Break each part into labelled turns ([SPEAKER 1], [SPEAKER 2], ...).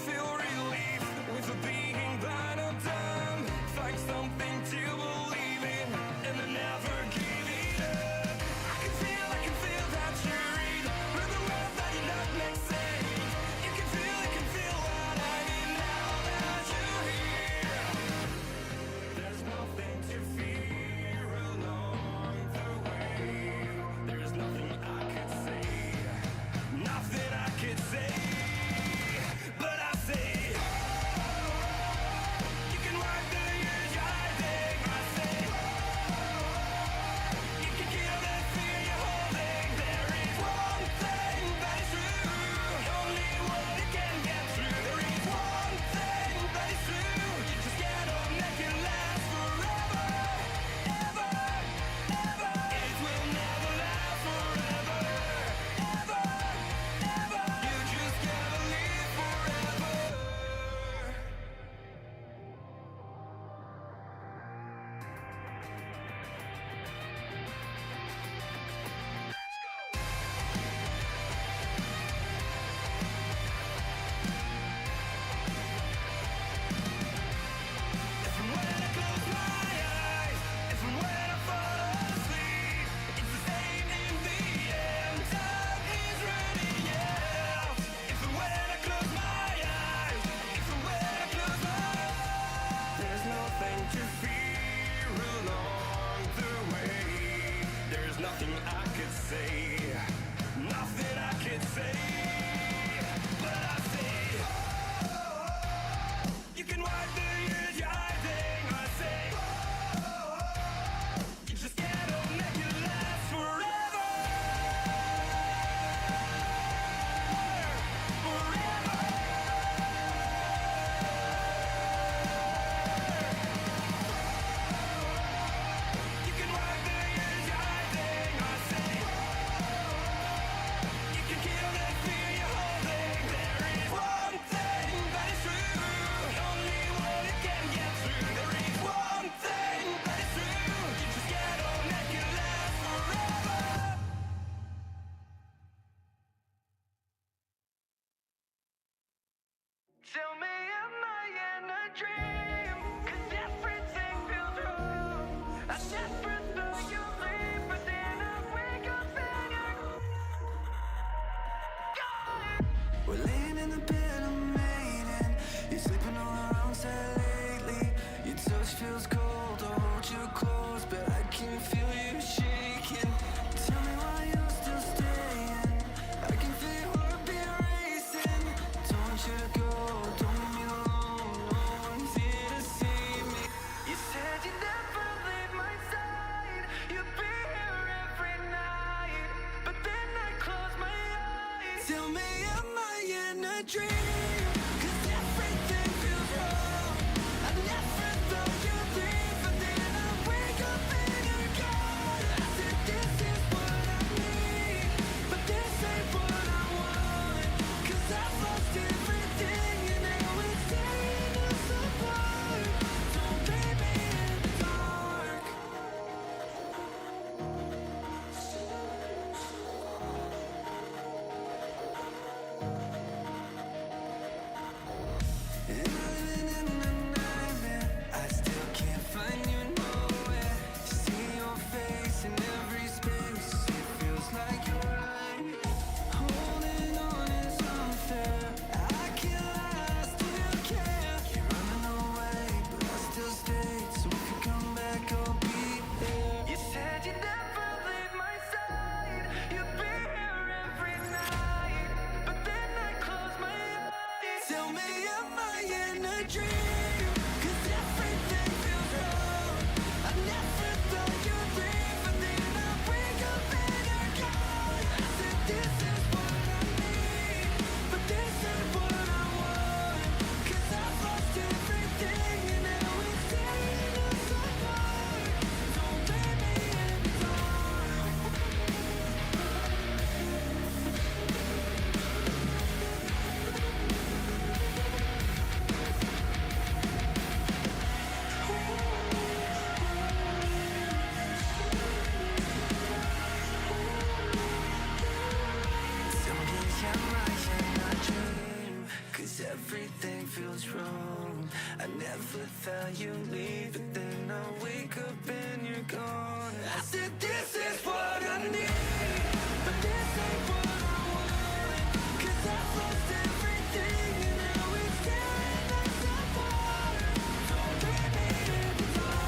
[SPEAKER 1] feel relief with being blind or dumb. Find something to believe in and then never give it up. I can feel that you read through the words that do not make sense. You can feel what I mean now that you're here. There's nothing to fear along the way. There's nothing I could say, nothing I could say. But I say, you can wipe the years you're hiding. I say, you can kill that fear you're holding. There is one thing that is true, only one you can get through. There is one thing that is true, you just gotta make it last forever, ever, ever. It will never last forever, ever, ever. You just gotta live forever. If and when I close my eyes, if and when I fall asleep, it's the same in the end. Time is running out. If and when I close my eyes, if and when I close my eyes, there's nothing to fear along the way. There's nothing I could say, nothing I could say. But I say, you can wipe the years you're hiding. I say, you just gotta make it last forever, forever. You can wipe the years you're hiding. I say, you can kill that fear you're holding. There is one thing that is true, only one you can get through. There is one thing that is true, you just gotta make it last forever. Tell me, am I in a dream? 'Cause everything feels wrong. I never thought you'd leave, but then I wake up and you're gone.
[SPEAKER 2] We're laying in the bed I'm made in. You're sleeping all around side lately. Your touch feels cold, I hold you close, but I can feel you shaking. Tell me why you're still staying. I can feel your heartbeat racing. Don't want you to go, don't leave me alone. No one's here to save me. You said you'd never leave my side. You'd be here every night, but then I close my eyes. Tell me, am I in a dream? 'Cause everything feels wrong. I never thought you'd leave, but then I wake up and you're gone. I said this is what I need, but this ain't what I want. 'Cause I've lost everything and now it's tearing us apart. Don't leave me in the dark. Am I living in a nightmare? I still can't find you nowhere. See your face in every space. It feels like you're right. Holding on is unfair. I can't lie, I still care. You're running away, but I still stay. So if you come back, I'll be there. You said you'd never leave my side. You'd be here every night, but then I close my eyes. Tell me, am I in a dream? 'Cause everything feels wrong. I never thought you'd leave, but then I wake up and you're gone. I said this is what I need, but this ain't what I want. 'Cause I've lost everything and now it's tearing us apart. Don't leave me in the dark. Tell me, am I in a dream? 'cause everything feels wrong. I never thought you'd leave, but then I wake up and you're gone. I said this is what I need, but this ain't what I want. 'Cause I've lost everything and now it's tearing us apart. Don't give me anymore.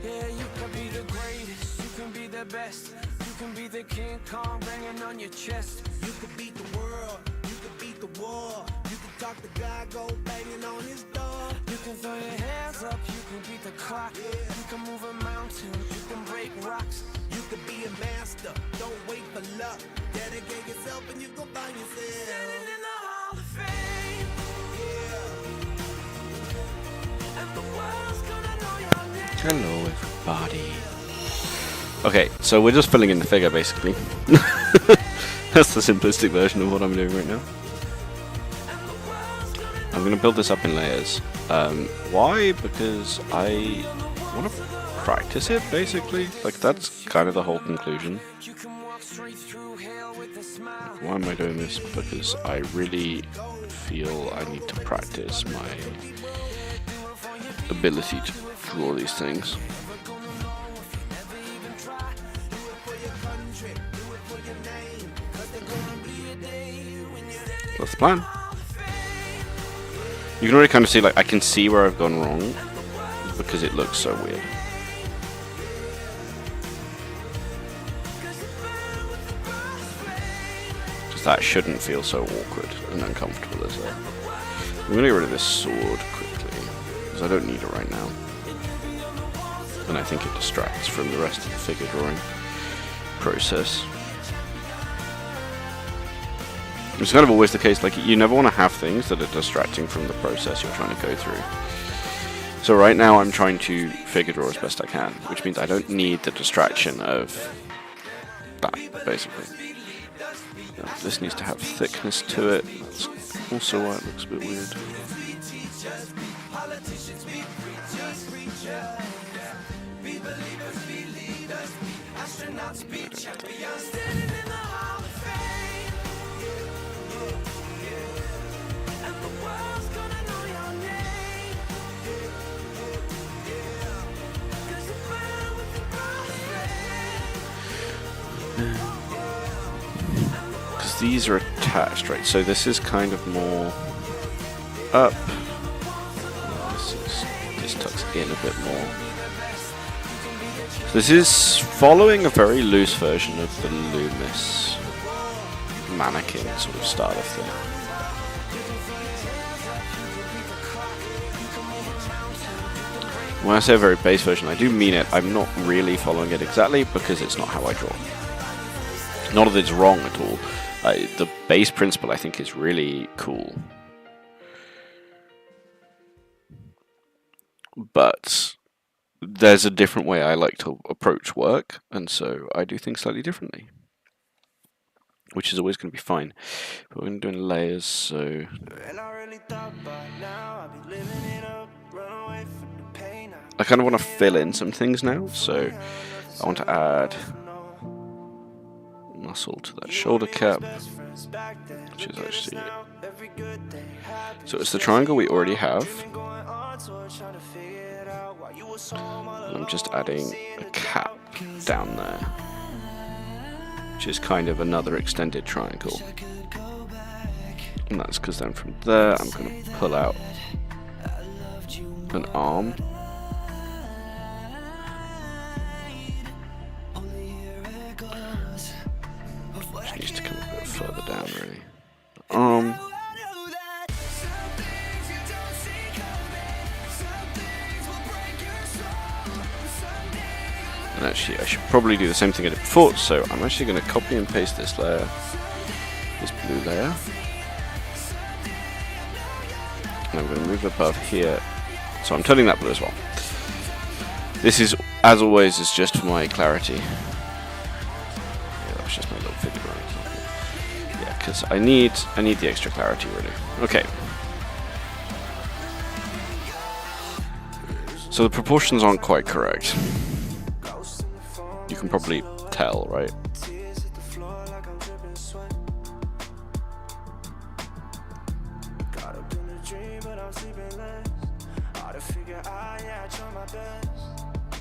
[SPEAKER 3] Yeah, you can be the greatest, you can be the best, you can be the King Kong banging on your chest.
[SPEAKER 4] You could beat the world, you could beat the war. You could talk to God, go banging on his door.
[SPEAKER 3] You can throw your hands up, you can beat the clock. You can move a mountain, you can break rocks.
[SPEAKER 4] You could be a master, don't wait for luck. Dedicate yourself and you go find yourself.
[SPEAKER 3] Standing in the Hall of Fame, and the world's gonna know your name.
[SPEAKER 5] Hello, everybody. Okay, so we're just filling in the figure, basically. That's the simplistic version of what I'm doing right now. I'm going to build this up in layers. Why? Because I want to practice it, basically. Like, that's kind of the whole conclusion.
[SPEAKER 3] You can walk straight through hell with a smile.
[SPEAKER 5] Why am I doing this? Because I really feel I need to practice my ability to draw these things. That's the plan. You can already kind of see, like, I can see where I've gone wrong because it looks so weird. Just that shouldn't feel so awkward and uncomfortable as that. I'm gonna get rid of this sword quickly because I don't need it right now, and I think it distracts from the rest of the figure drawing process. It's kind of always the case, like, you never want to have things that are distracting from the process you're trying to go through. So right now I'm trying to figure draw as best I can, which means I don't need the distraction of that, basically. Now, this needs to have thickness to it. That's also why it looks a bit weird. Because these are attached, right? So this is kind of more up. This tucks in a bit more. So this is following a very loose version of the Loomis mannequin sort of style of thing. When I say a very base version, I do mean it. I'm not really following it exactly because it's not how I draw. Not that it's wrong at all. The base principle, I think, is really cool. But there's a different way I like to approach work, and so I do things slightly differently, which is always going to be fine. But we're going to do in layers, so
[SPEAKER 2] And I really thought by now I'd be living it up, run away from the pain.
[SPEAKER 5] I kind of want to fill in some things now. So I want to add muscle to that shoulder cap, which is actually, so it's the triangle we already have, and I'm just adding a cap down there, which is kind of another extended triangle, and that's because then from there I'm going to pull out an arm. Needs to come a bit further down, really. And actually, I should probably do the same thing I did before, so I'm actually going to copy and paste this layer, this blue layer. And I'm going to move above here, so I'm turning that blue as well. This is, as always, is just for my clarity. Yeah, that's just my little figure drawing. Yeah, because I need the extra clarity, really. Okay. So the proportions aren't quite correct. You can probably tell, right?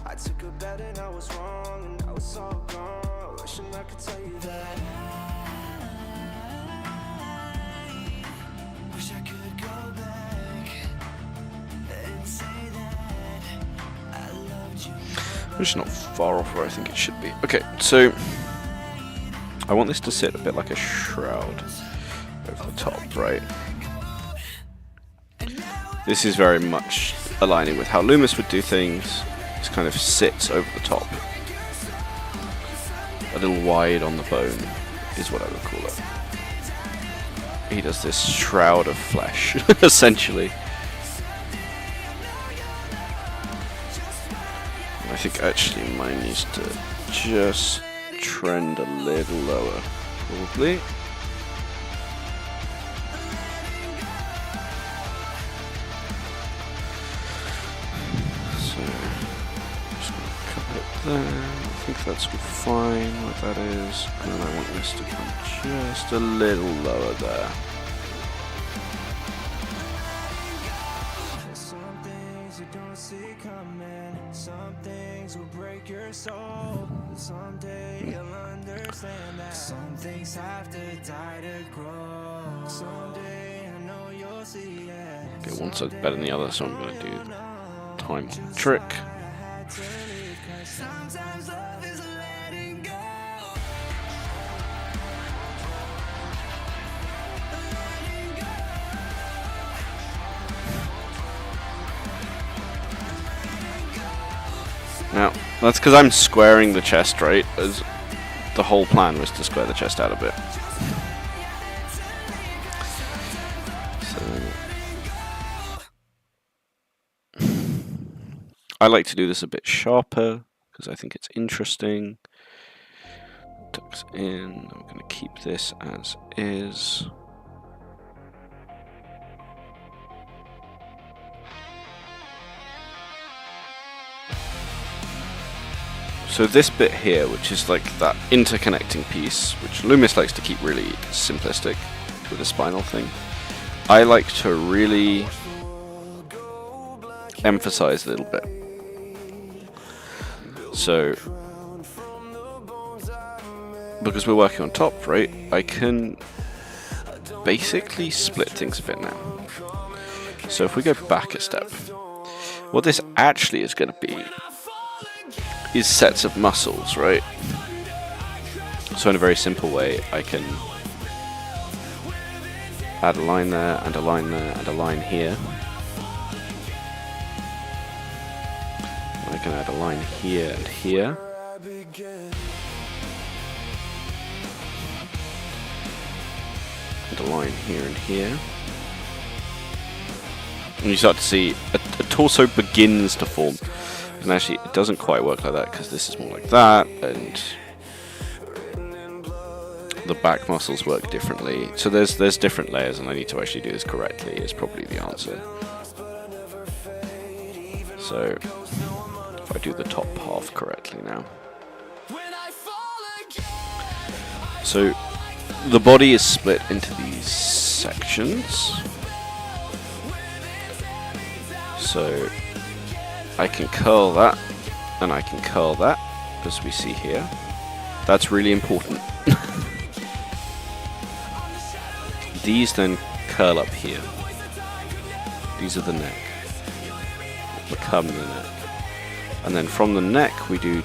[SPEAKER 2] I took a bet and I was wrong, and now it's all gone. Wishing I could tell you that. Wish I could go back and say that I loved you.
[SPEAKER 5] Which is not far off where I think it should be. Okay, so I want this to sit a bit like a shroud over the top, right? This is very much aligning with how Loomis would do things. This kind of sits over the top. A little wide on the bone is what I would call it. He does this shroud of flesh, essentially. I think actually mine needs to just trend a little lower, probably. There. I think that's fine what that is, and then I want this to come just a little lower there.
[SPEAKER 2] Some things you don't see coming, some things will break your soul. Someday you'll understand that some things have to die to grow. Someday I know you'll see it.
[SPEAKER 5] Okay, one side's better than the other, so I'm going to do time trick.
[SPEAKER 2] Sometimes love is letting go.
[SPEAKER 5] Now, that's because I'm squaring the chest, right? As the whole plan was to square the chest out a bit. So I like to do this a bit sharper because I think it's interesting. Tucks in. I'm going to keep this as is. So this bit here, which is like that interconnecting piece, which Loomis likes to keep really simplistic with the spinal thing, I like to really emphasize a little bit. So, because we're working on top, right, I can basically split things a bit now. So if we go back a step, what this actually is going to be is sets of muscles, right? So in a very simple way, I can add a line there, and a line there, and a line here. I can add a line here and here. And a line here and here. And you start to see a torso begins to form. And actually, it doesn't quite work like that, because this is more like that, and the back muscles work differently. So there's different layers, and I need to actually do this correctly, is probably the answer. So, if I do the top half correctly now. So, the body is split into these sections. So, I can curl that, and I can curl that, as we see here. That's really important. These then curl up here. These are the neck. Become the neck. And then from the neck we do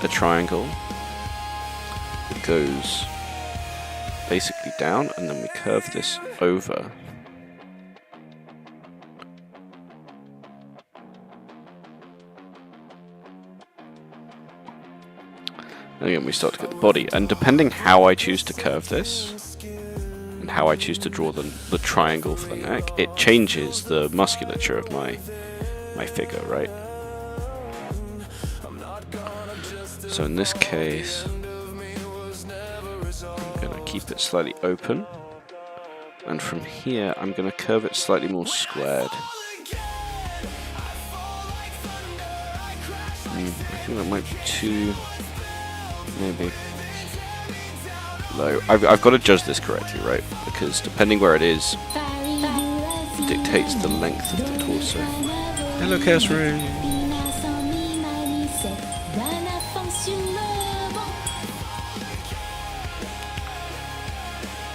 [SPEAKER 5] a triangle. It goes basically down, and then we curve this over. And again, we start to get the body. And depending how I choose to curve this, and how I choose to draw the triangle for the neck, it changes the musculature of my figure, right? So in this case, I'm going to keep it slightly open. And from here, I'm going to curve it slightly more squared. I think that might be too, maybe, low. I've got to judge this correctly, right? Because depending where it is, dictates the length of the torso. Hello, Chaos Ray!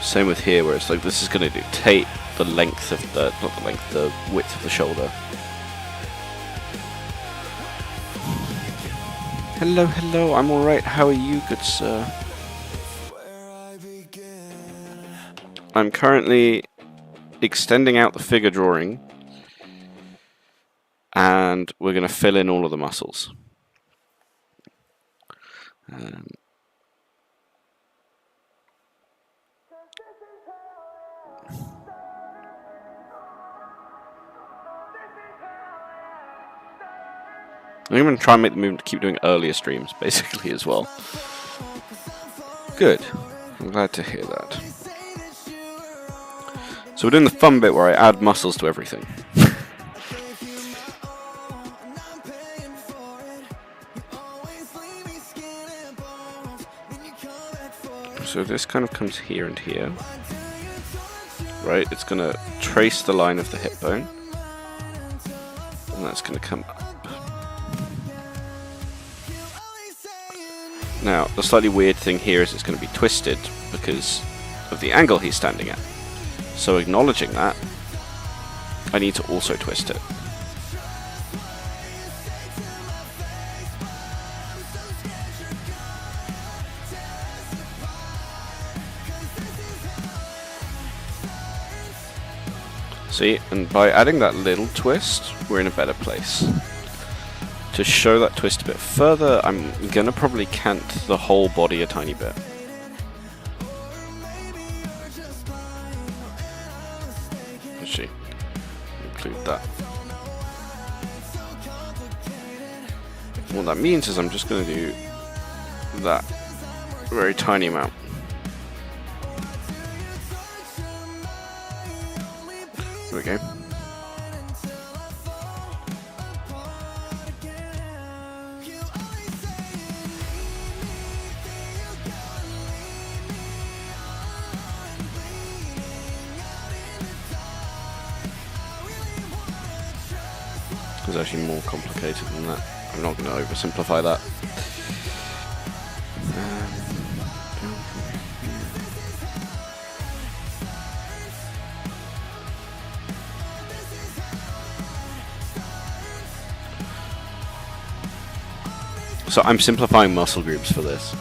[SPEAKER 5] Same with here, where it's like this is going to dictate the length of the, not the length, the width of the shoulder. Hello, hello, I'm alright, how are you, good sir? I'm currently extending out the figure drawing, and we're going to fill in all of the muscles. I'm going to try and make the movement to keep doing earlier streams, basically, as well. Good. I'm glad to hear that. So we're doing the fun bit where I add muscles to everything. So this kind of comes here and here. Right, it's going to trace the line of the hip bone. And that's going to come up. Now, the slightly weird thing here is it's going to be twisted because of the angle he's standing at. So acknowledging that, I need to also twist it. See, and by adding that little twist, we're in a better place. To show that twist a bit further, I'm gonna probably cant the whole body a tiny bit. Actually, include that. What that means is I'm just gonna do that very tiny amount. There we go. It's actually more complicated than that. I'm not going to oversimplify that. So I'm simplifying muscle groups for this.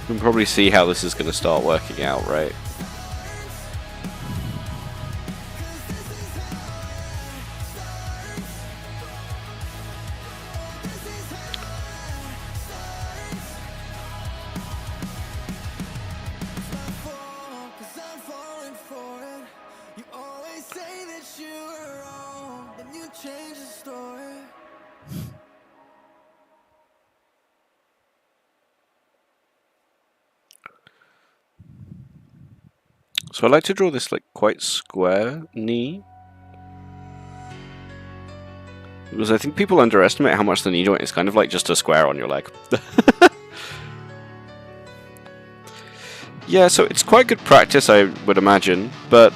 [SPEAKER 5] You can probably see how this is going to start working out, right? So I like to draw this like quite square knee. Because I think people underestimate how much the knee joint is kind of like just a square on your leg. Yeah, so it's quite good practice, I would imagine, but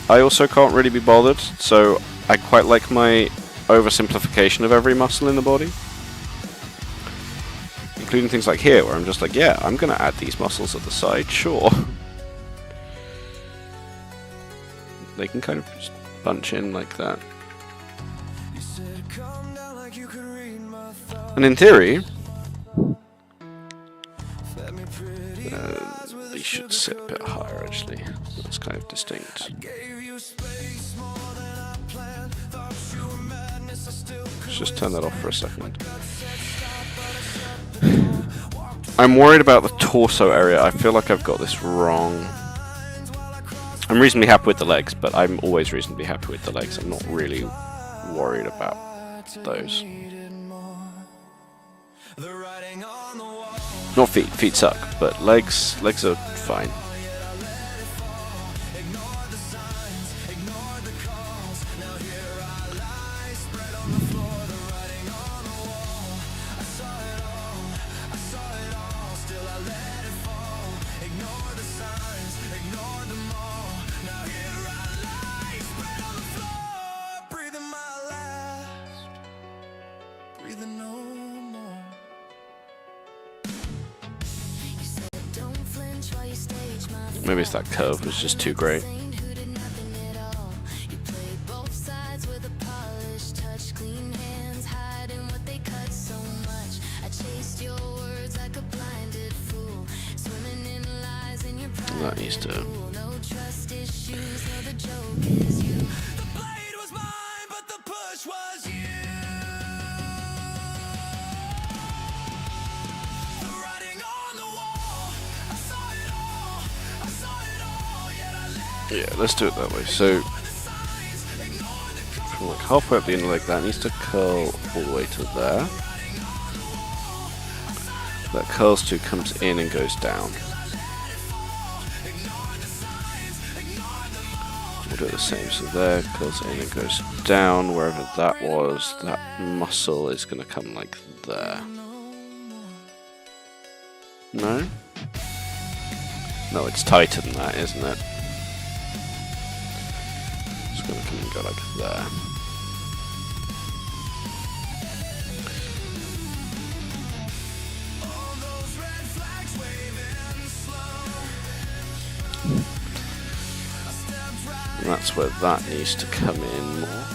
[SPEAKER 5] I also can't really be bothered, so I quite like my oversimplification of every muscle in the body. Including things like here, where I'm just like, yeah, I'm gonna add these muscles at the side, sure. They can kind of just bunch in like that. And in theory, they should sit a bit higher actually. That's kind of distinct. Let's just turn that off for a second. I'm worried about the torso area. I feel like I've got this wrong. I'm reasonably happy with the legs, but I'm always reasonably happy with the legs. I'm not really worried about those. Not feet. Feet suck, but legs are fine. Maybe it's that curve was just too great. That needs to... Yeah, let's do it that way. So, from like halfway up the inner leg, that needs to curl all the way to there. That curls to, comes in and goes down. We'll do it the same. So there, curls in and goes down. Wherever that was, that muscle is going to come like there. No? No, it's tighter than that, isn't it? Going to come and go like there. And that's where that needs to come in more.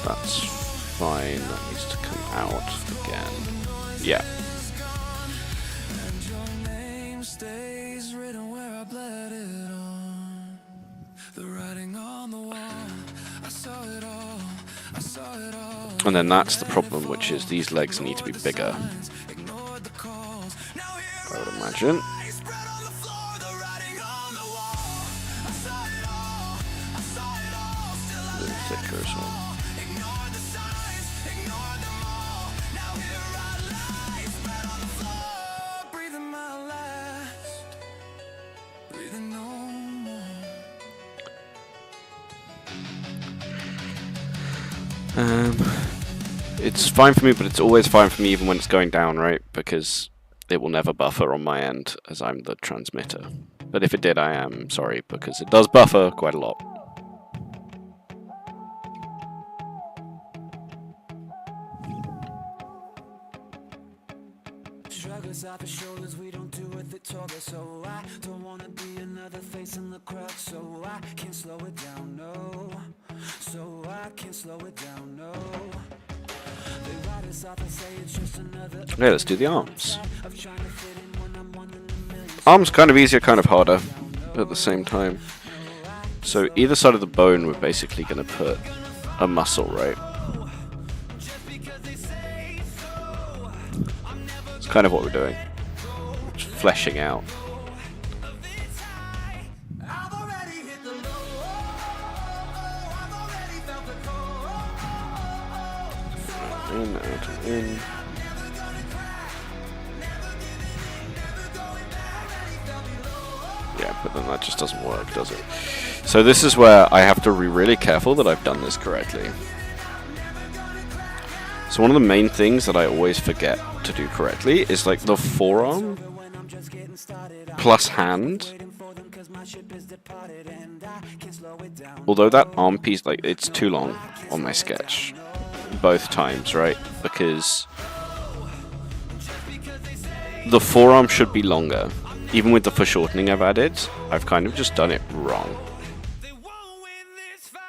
[SPEAKER 5] That's fine. That needs to come out again. Yeah. And then that's the problem, which is these legs need to be bigger, I would imagine. A little thicker as well. It's fine for me, but it's always fine for me even when it's going down, right? Because it will never buffer on my end, as I'm the transmitter. But if it did, I am sorry, because it does buffer quite a lot.
[SPEAKER 3] Shruggers off his shoulders, we don't do what they told us. So I don't wanna be another face in the crowd. So I can't slow it down, no. So I can't slow it down, no.
[SPEAKER 5] Okay, let's do the arms. Arms kind of easier, kind of harder at the same time. So either side of the bone we're basically going to put a muscle, right? It's kind of what we're doing. Just fleshing out. In, out, and in. Yeah, but then that just doesn't work, does it? So this is where I have to be really careful that I've done this correctly. So one of the main things that I always forget to do correctly is like the forearm plus hand. Although that arm piece, like, it's too long on my sketch both times, right? Because the forearm should be longer. Even with the foreshortening I've added, I've kind of just done it wrong.
[SPEAKER 1] They won't win this fight.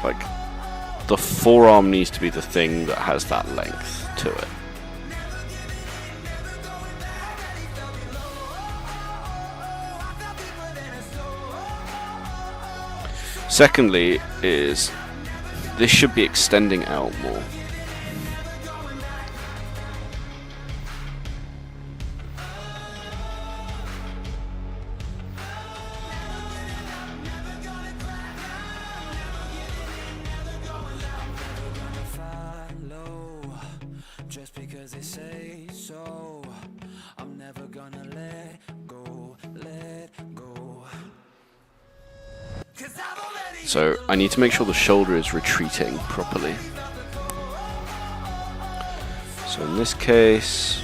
[SPEAKER 5] Like, the forearm needs to be the thing that has that length to it. Secondly is, this should be extending out more.
[SPEAKER 3] Just because they say so, I'm never gonna let go.
[SPEAKER 5] So I need to make sure the shoulder is retreating properly. So in this case,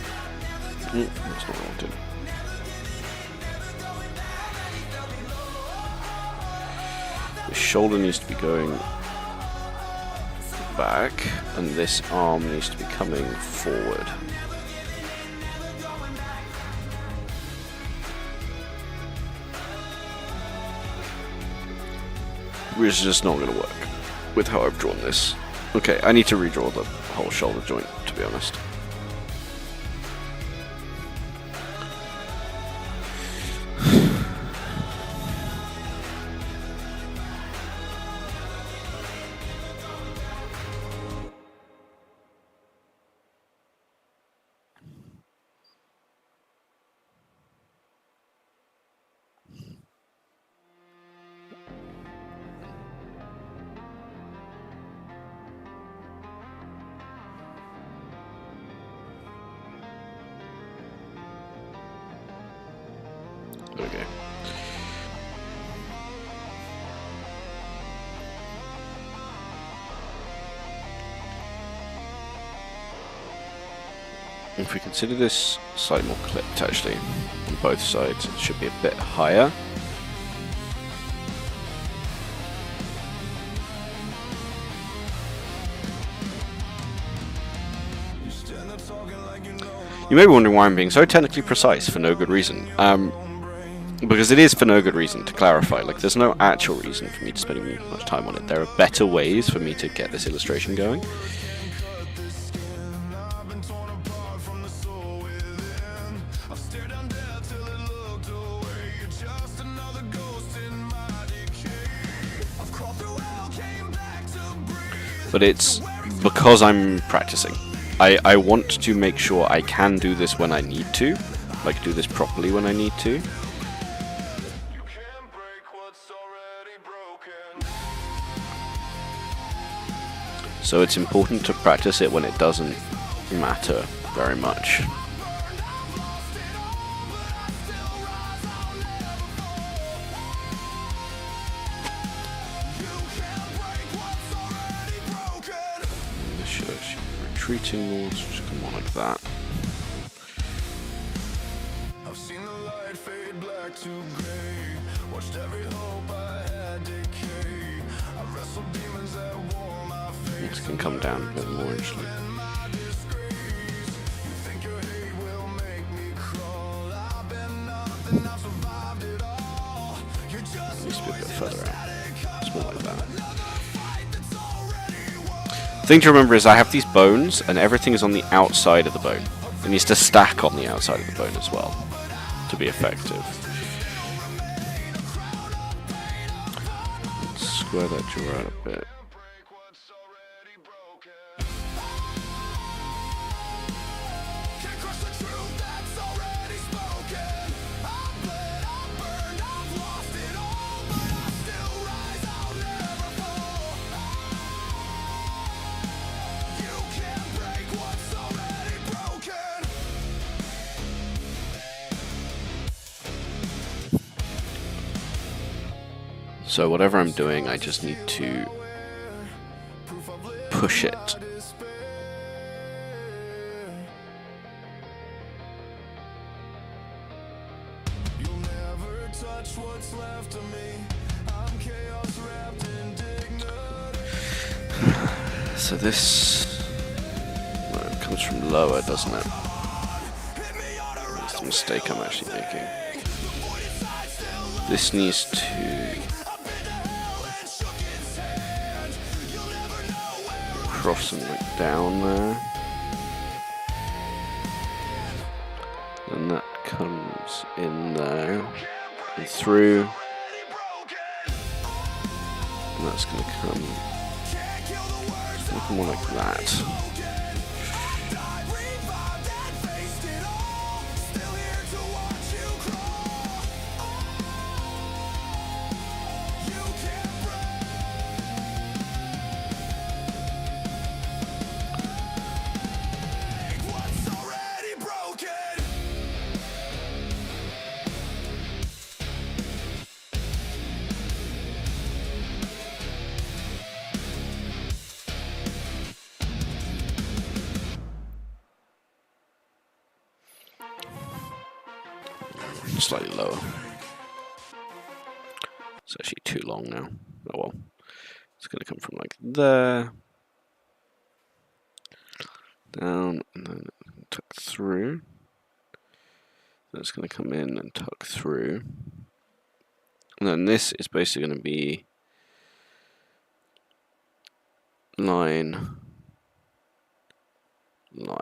[SPEAKER 5] that's not what I wanted. The shoulder needs to be going back, and this arm needs to be coming forward. Which is just not going to work with how I've drawn this. Okay, I need to redraw the whole shoulder joint, to be honest. Okay. If we consider this slightly more clipped, actually, on both sides, it should be a bit higher. You may be wondering why I'm being so technically precise for no good reason. Because it is for no good reason, to clarify. Like, there's no actual reason for me to spend much time on it. There are better ways for me to get this illustration going. But it's because I'm practicing. I want to make sure I can do this when I need to. Like, do this properly when I need to. So it's important to practice it when it doesn't matter very much. This should actually be retreating more, so just come on like that.
[SPEAKER 1] I've seen the light fade black to gray. Watched every hope I had decay. I wrestled demons that wore my face.
[SPEAKER 5] It can come down a bit more actually. Needs to be a bit further out. It's more like that. The thing to remember is I have these bones and everything is on the outside of the bone. It needs to stack on the outside of the bone as well to be effective. Let's square that jaw out a bit. So whatever I'm doing, I just need to push it.
[SPEAKER 1] You'll never touch what's left of me. I'm chaos wrapped in dignity.
[SPEAKER 5] So this it comes from lower, doesn't it? That's the mistake I'm actually making. This needs to cross and like down there. And that comes in there and through. And that's going to come more like that. Slightly lower. It's actually too long now. Oh well. It's going to come from like there, down, and then tuck through. Then it's going to come in and tuck through. And then this is basically going to be line, line.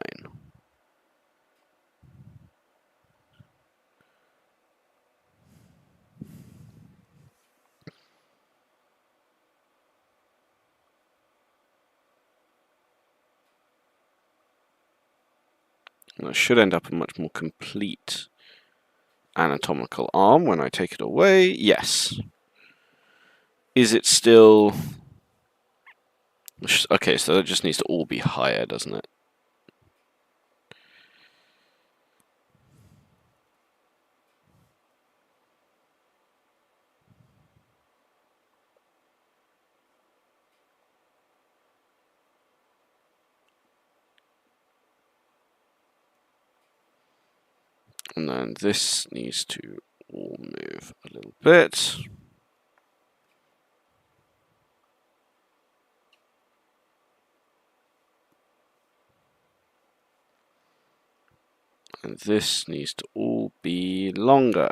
[SPEAKER 5] And I should end up a much more complete anatomical arm when I take it away. Yes. Is it still... Okay, so that just needs to all be higher, doesn't it? And then this needs to all move a little bit. And this needs to all be longer.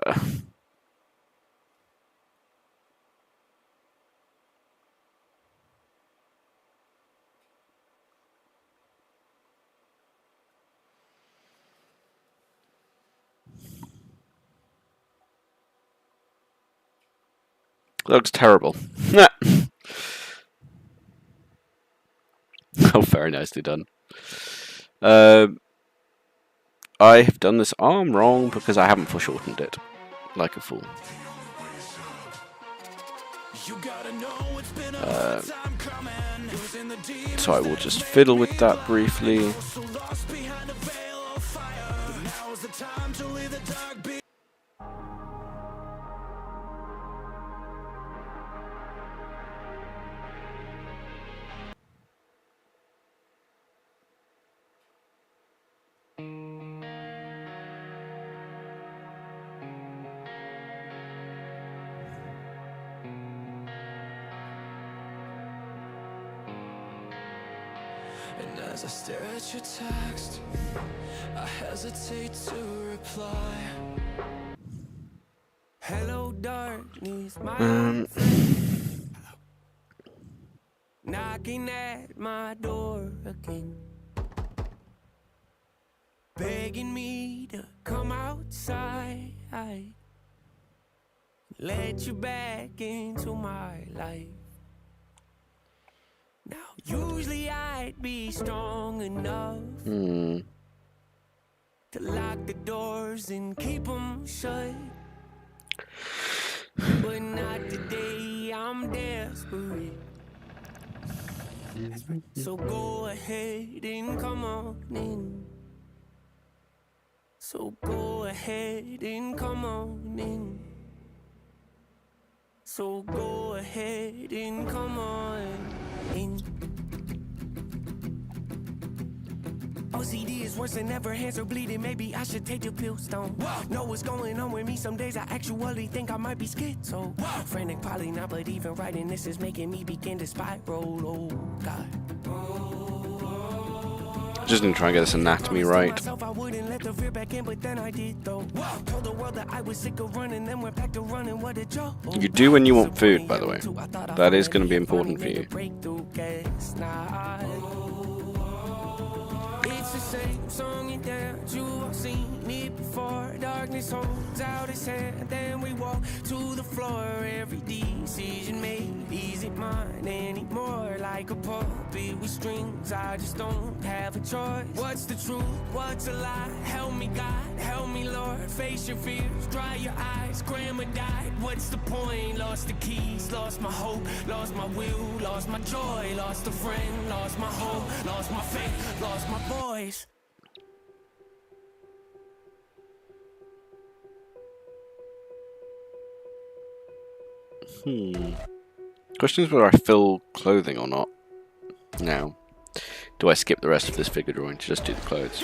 [SPEAKER 5] Looks terrible. Oh, very nicely done. I have done this arm wrong because I haven't foreshortened it, like a fool. So I will just fiddle with that briefly.
[SPEAKER 2] And as I stare at your text, I hesitate to reply. Hello, darkness, my old friend. Knocking at my door again, begging me to come outside, let you back into my life. Now, usually I'd be strong enough to lock the doors and keep them shut, but not today, I'm desperate. So go ahead and come on in. So go ahead and come on in.
[SPEAKER 4] So go ahead and come on in. OCD is worse than ever, hands are bleeding, maybe I should take the pills down. Know what's going on with me, some days I actually think I might be schizo. Frantic, probably not, but even writing this is making me begin to spiral, oh God.
[SPEAKER 5] Just gonna try and get this anatomy right.
[SPEAKER 4] I wouldn't let the fear back in, but then I did though. Told the world that I was sick of running, then went back to running. What a joke.
[SPEAKER 5] You do when you want food, by the way. That is going to be important for you.
[SPEAKER 4] It's the same song and dance, you have seen it before. Darkness holds out its hand, then we walk to the floor. Every decision made isn't mine anymore. Like a puppet with strings, I just don't have a choice. What's the truth? What's a lie? Help me God, help me Lord. Face your fears, dry your eyes. Grandma died, what's the point? Lost the keys, lost my hope, lost my will, lost my joy, lost a friend, lost my hope, lost my faith, lost my voice.
[SPEAKER 5] Question is whether I fill clothing or not. Now, do I skip the rest of this figure drawing to just do the clothes?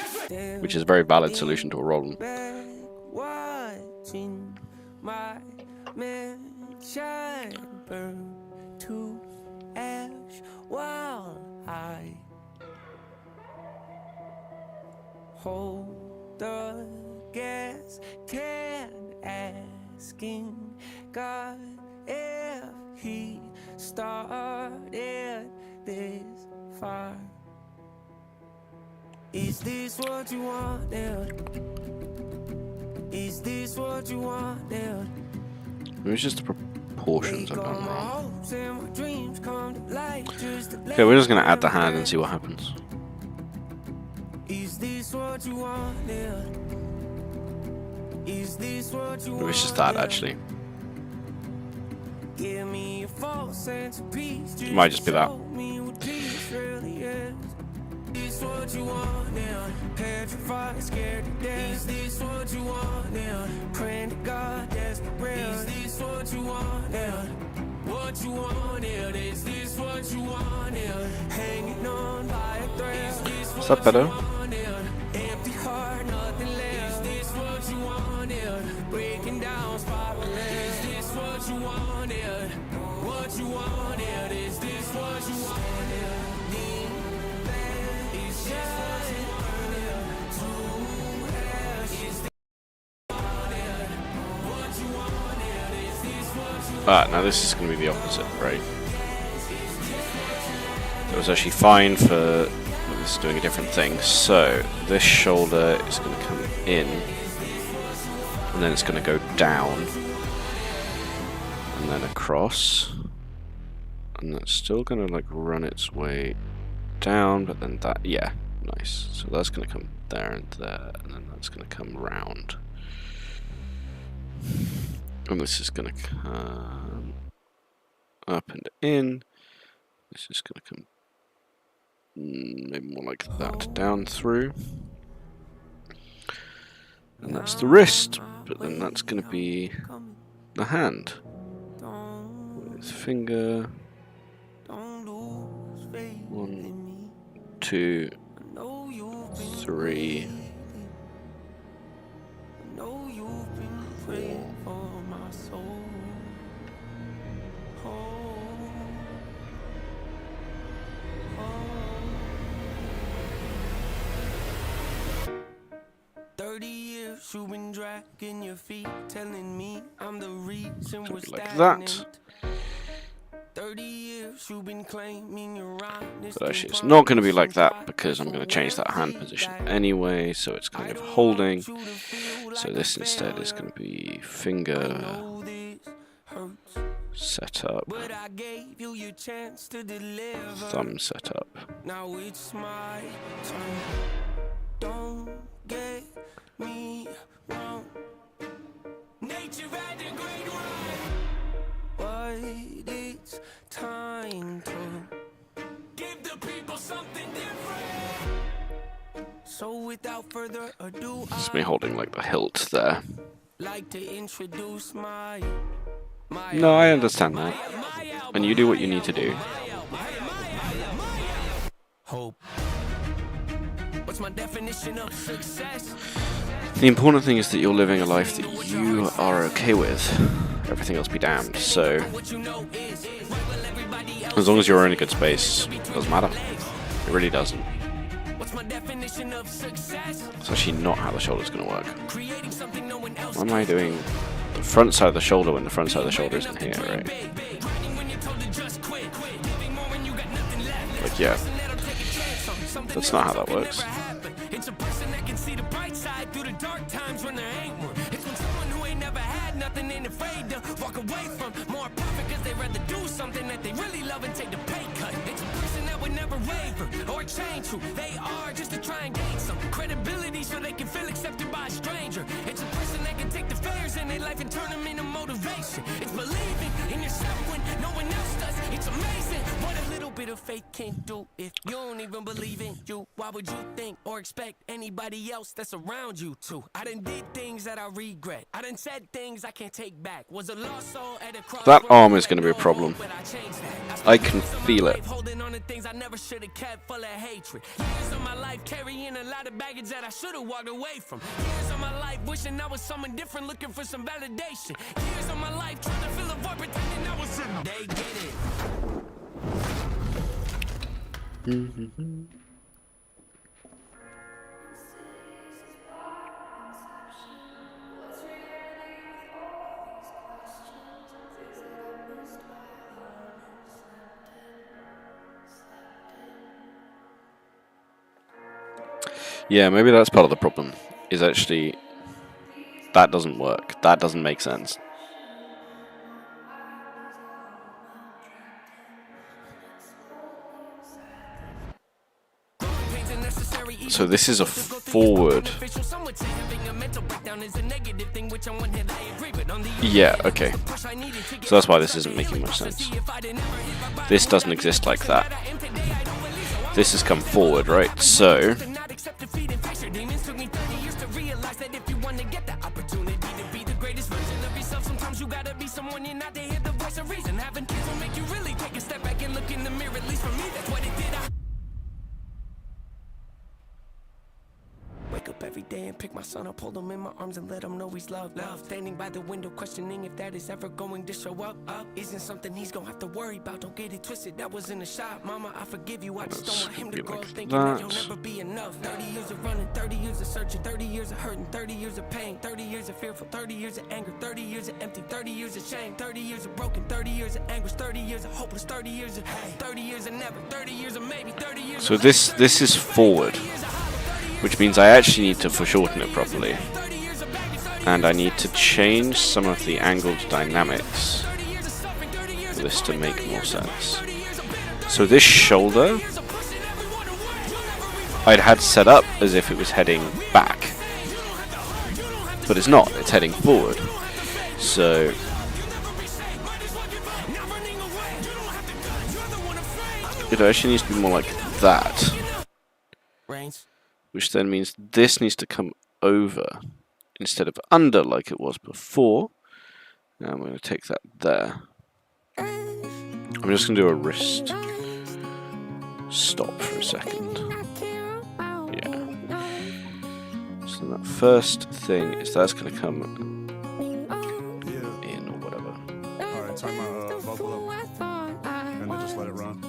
[SPEAKER 5] Which is a very valid solution to a problem.
[SPEAKER 4] Watching my mansion burn to ash while I hold the gas can, asking God if he started this fire. Is this what you wanted? Is this what you wanted?
[SPEAKER 5] Maybe it's just the proportions I've done wrong. Okay, we're just gonna add the hand and see what happens.
[SPEAKER 4] Is this what you wanted? Is this what you
[SPEAKER 5] Maybe it's just that actually.
[SPEAKER 4] Give me a false sense of peace.
[SPEAKER 5] It might just be that.
[SPEAKER 4] Is this what you want now? Petrified, scared to death. Is this what you want now? Praying to God, desperate. Is this what you want now? What you want now? Is this what you want now? Hanging on by a thread.
[SPEAKER 5] Is that better?
[SPEAKER 4] Empty heart, nothing left. Is this what you want now? Breaking down, spiraling. Is this what you want now? What you want now? Is this what you want now?
[SPEAKER 5] Now this is going to be the opposite, right? It was actually fine for this is doing a different thing. So this shoulder is going to come in, and then it's going to go down, and then across, and that's still going to like run its way down, but then that, yeah, nice. So that's going to come there and there, and then that's going to come round. And this is going to come up and in. This is going to come maybe more like that, down through. And that's the wrist, but then that's going to be the hand. With finger. 1, 2, 3.
[SPEAKER 4] 30 years you've been dragging your feet, telling me I'm the reason we're
[SPEAKER 5] like that.
[SPEAKER 4] 30 years you've been claiming your honest.
[SPEAKER 5] But actually it's not going to be like that because I'm going to change that hand position anyway, so it's kind of holding. So this instead is going to be finger set up, thumb set up.
[SPEAKER 4] Now it's my turn. Don't get me wrong. Nature had a great run, but it's time to give the people something different. So without further ado,
[SPEAKER 5] It's me holding like the hilt there.
[SPEAKER 4] like to introduce my
[SPEAKER 5] No, I understand that. And you do what you need to do.
[SPEAKER 4] Hope. What's my definition of success?
[SPEAKER 5] The important thing is that you're living a life that you are okay with. Everything else be damned. So, as long as you're in a good space, it doesn't matter. It really doesn't. It's actually not how the shoulder's going to work. Why am I doing the front side of the shoulder when the front side of the shoulder isn't here, right? Like, yeah. That's not how that works.
[SPEAKER 4] It's a person that can see the bright side through the dark times when there ain't one. It's when someone who ain't never had nothing ain't afraid to walk away from more profit because they'd rather do something that they really love and take the pay cut. It's a person that would never waver or change who they are just to try and gain some credibility so they can feel accepted by a stranger. It's a person that can take the failures in their life and turn them into motivation. It's believing in yourself when no one else does. It's amazing what a little bit of faith can do. If you don't even believe in you, why would you think or expect anybody else that's around you to? I done did things that I regret. I done said things I can't take back. Was a lost soul at a crossroads.
[SPEAKER 5] That arm is going to be a problem. I can feel it.
[SPEAKER 4] Holding on to things I never should have kept, full of hatred. Years of my life carrying a lot of baggage that I should have walked away from. Years of my life wishing I was someone different, looking for some validation. Years of my life trying to fill a void, pretending I was in. They get it.
[SPEAKER 5] Yeah, maybe that's part of the problem. Is actually that doesn't work. That doesn't make sense. So this is a forward. Yeah, okay. So that's why this isn't making much sense. This doesn't exist like that. This has come forward, right? So wake up every day and pick my son up, hold him in my arms and let him know he's loved. Standing by the window, questioning if that is ever going to show up. Isn't something he's gonna have to worry about. Don't get it twisted, that was in the shop. Mama, I forgive you. I just don't want him to grow up thinking that you'll never be enough. 30 years of running, 30 years of searching, 30 years of hurting, 30 years of pain, 30 years of fearful, 30 years of anger, 30 years of empty, 30 years of shame, 30 years of broken, 30 years of anguish, 30 years of hopeless, 30 years of 30 years of never, 30 years of maybe, 30 years. So this is forward, which means I actually need to foreshorten it properly. And I need to change some of the angled dynamics for this to make more sense. So this shoulder, I'd had set up as if it was heading back. But it's not, it's heading forward. So it actually needs to be more like that. Which then means this needs to come over instead of under like it was before. Now I'm going to take that there. I'm just going to do a wrist stop for a second. Yeah. So that first thing is that's going to come in or whatever.
[SPEAKER 6] Alright, turn my vocal up and then just let it run.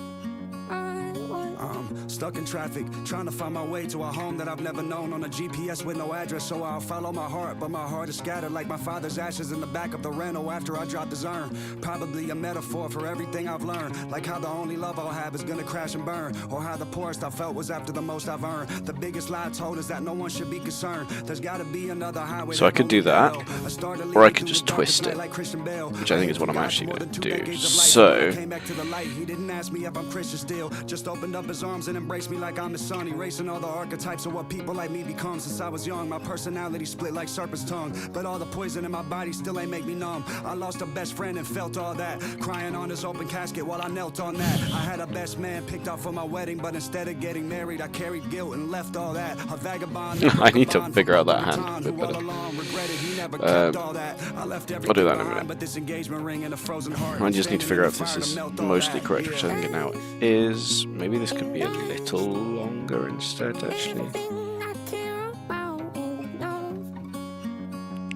[SPEAKER 3] Stuck in traffic, trying to find my way to a home that I've never known on a GPS with no address, so I'll follow my heart, but my heart is scattered like my father's ashes in the back of the rental after I dropped his urn. Probably a metaphor for everything I've learned, like how the only love I'll have is gonna crash and burn, or how the poorest I felt was after the most I've earned. The biggest lie told is that no one should be concerned. There's gotta be another highway.
[SPEAKER 5] So I could do that, or I could just twist it, which I think is what I'm actually going to do. So
[SPEAKER 3] came back to the light. He didn't ask me if I'm Christian still, just opened up his arms and embraced me like I'm his son, erasing all the archetypes of what people like me become. Since I was young, my personality split like serpent's tongue, but all the poison in my body still ain't make me numb. I lost a best friend and felt all that, crying on his open casket while I knelt on that. I had a best man picked out for my wedding, but instead of getting married, I carried guilt and left all that. A vagabond.
[SPEAKER 5] I need to figure out that hand a bit better.
[SPEAKER 3] that. I left
[SPEAKER 5] I'll do that in a
[SPEAKER 3] everything behind,
[SPEAKER 5] minute.
[SPEAKER 3] but this engagement ring in a frozen heart.
[SPEAKER 5] I just need to figure out if this
[SPEAKER 3] Standing
[SPEAKER 5] is
[SPEAKER 3] in the fire to melt
[SPEAKER 5] mostly
[SPEAKER 3] all
[SPEAKER 5] correct,
[SPEAKER 3] that.
[SPEAKER 5] which I think it now is. Maybe this could be a little longer instead, actually.
[SPEAKER 6] Everything I care about enough.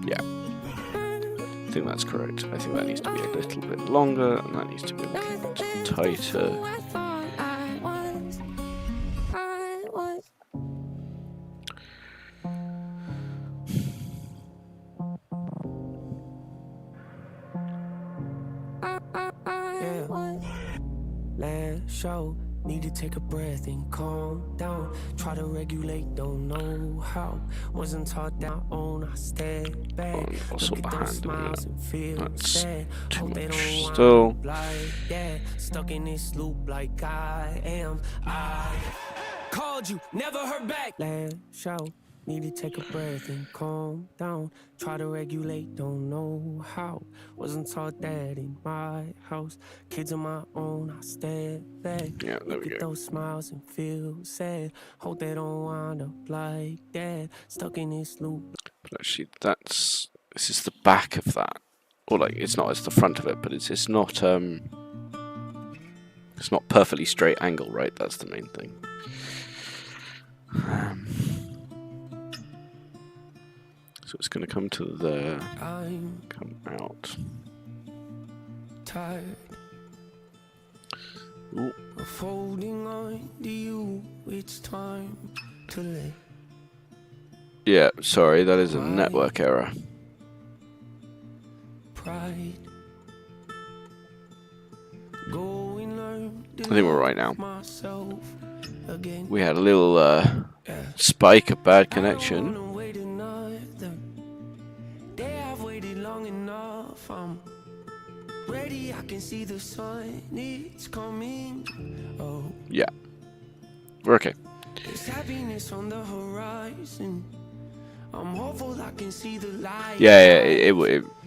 [SPEAKER 5] Yeah. I think that's correct. I think that needs to be a little bit longer, and that needs to be a little bit tighter.
[SPEAKER 6] Who I thought I was.
[SPEAKER 4] Yeah. Last show, need to take a breath and calm down. Try to regulate, don't know how. Wasn't taught down on, I step back.
[SPEAKER 5] I'll sort
[SPEAKER 4] Look
[SPEAKER 5] the
[SPEAKER 4] at those
[SPEAKER 5] hand in a minute.
[SPEAKER 4] smiles and feel
[SPEAKER 5] That's
[SPEAKER 4] sad.
[SPEAKER 5] too
[SPEAKER 4] Hope they
[SPEAKER 5] much
[SPEAKER 4] don't wind
[SPEAKER 5] still.
[SPEAKER 4] up like that. Stuck in this loop like I am. I called you, never heard back. Last show, need to take a breath and calm down. Try to regulate, don't know how. Wasn't taught that in my house. Kids of my own, I step back.
[SPEAKER 5] Yeah, there
[SPEAKER 4] Look
[SPEAKER 5] we
[SPEAKER 4] at
[SPEAKER 5] go.
[SPEAKER 4] those smiles and feel sad. Hope they don't wind up like that. Stuck in this loop.
[SPEAKER 5] But actually, this is the back of that, or like it's not, it's the front of it, but it's not perfectly straight angle, right? That's the main thing. So it's going to come to there,
[SPEAKER 4] I'm
[SPEAKER 5] come out.
[SPEAKER 4] tired
[SPEAKER 5] Ooh,
[SPEAKER 4] of holding on to you. It's time to let
[SPEAKER 5] yeah, sorry, that is a network error.
[SPEAKER 4] pride go and learn to
[SPEAKER 5] I think we're right now.
[SPEAKER 4] love myself again.
[SPEAKER 5] We had a little spike of bad connection.
[SPEAKER 4] Don't wanna wait another day. I've waited long enough. I'm ready. I can see the sun. It's coming. Oh,
[SPEAKER 5] Yeah, we're okay.
[SPEAKER 4] there's happiness on the horizon. I'm hopeful I can see the light.
[SPEAKER 5] Yeah,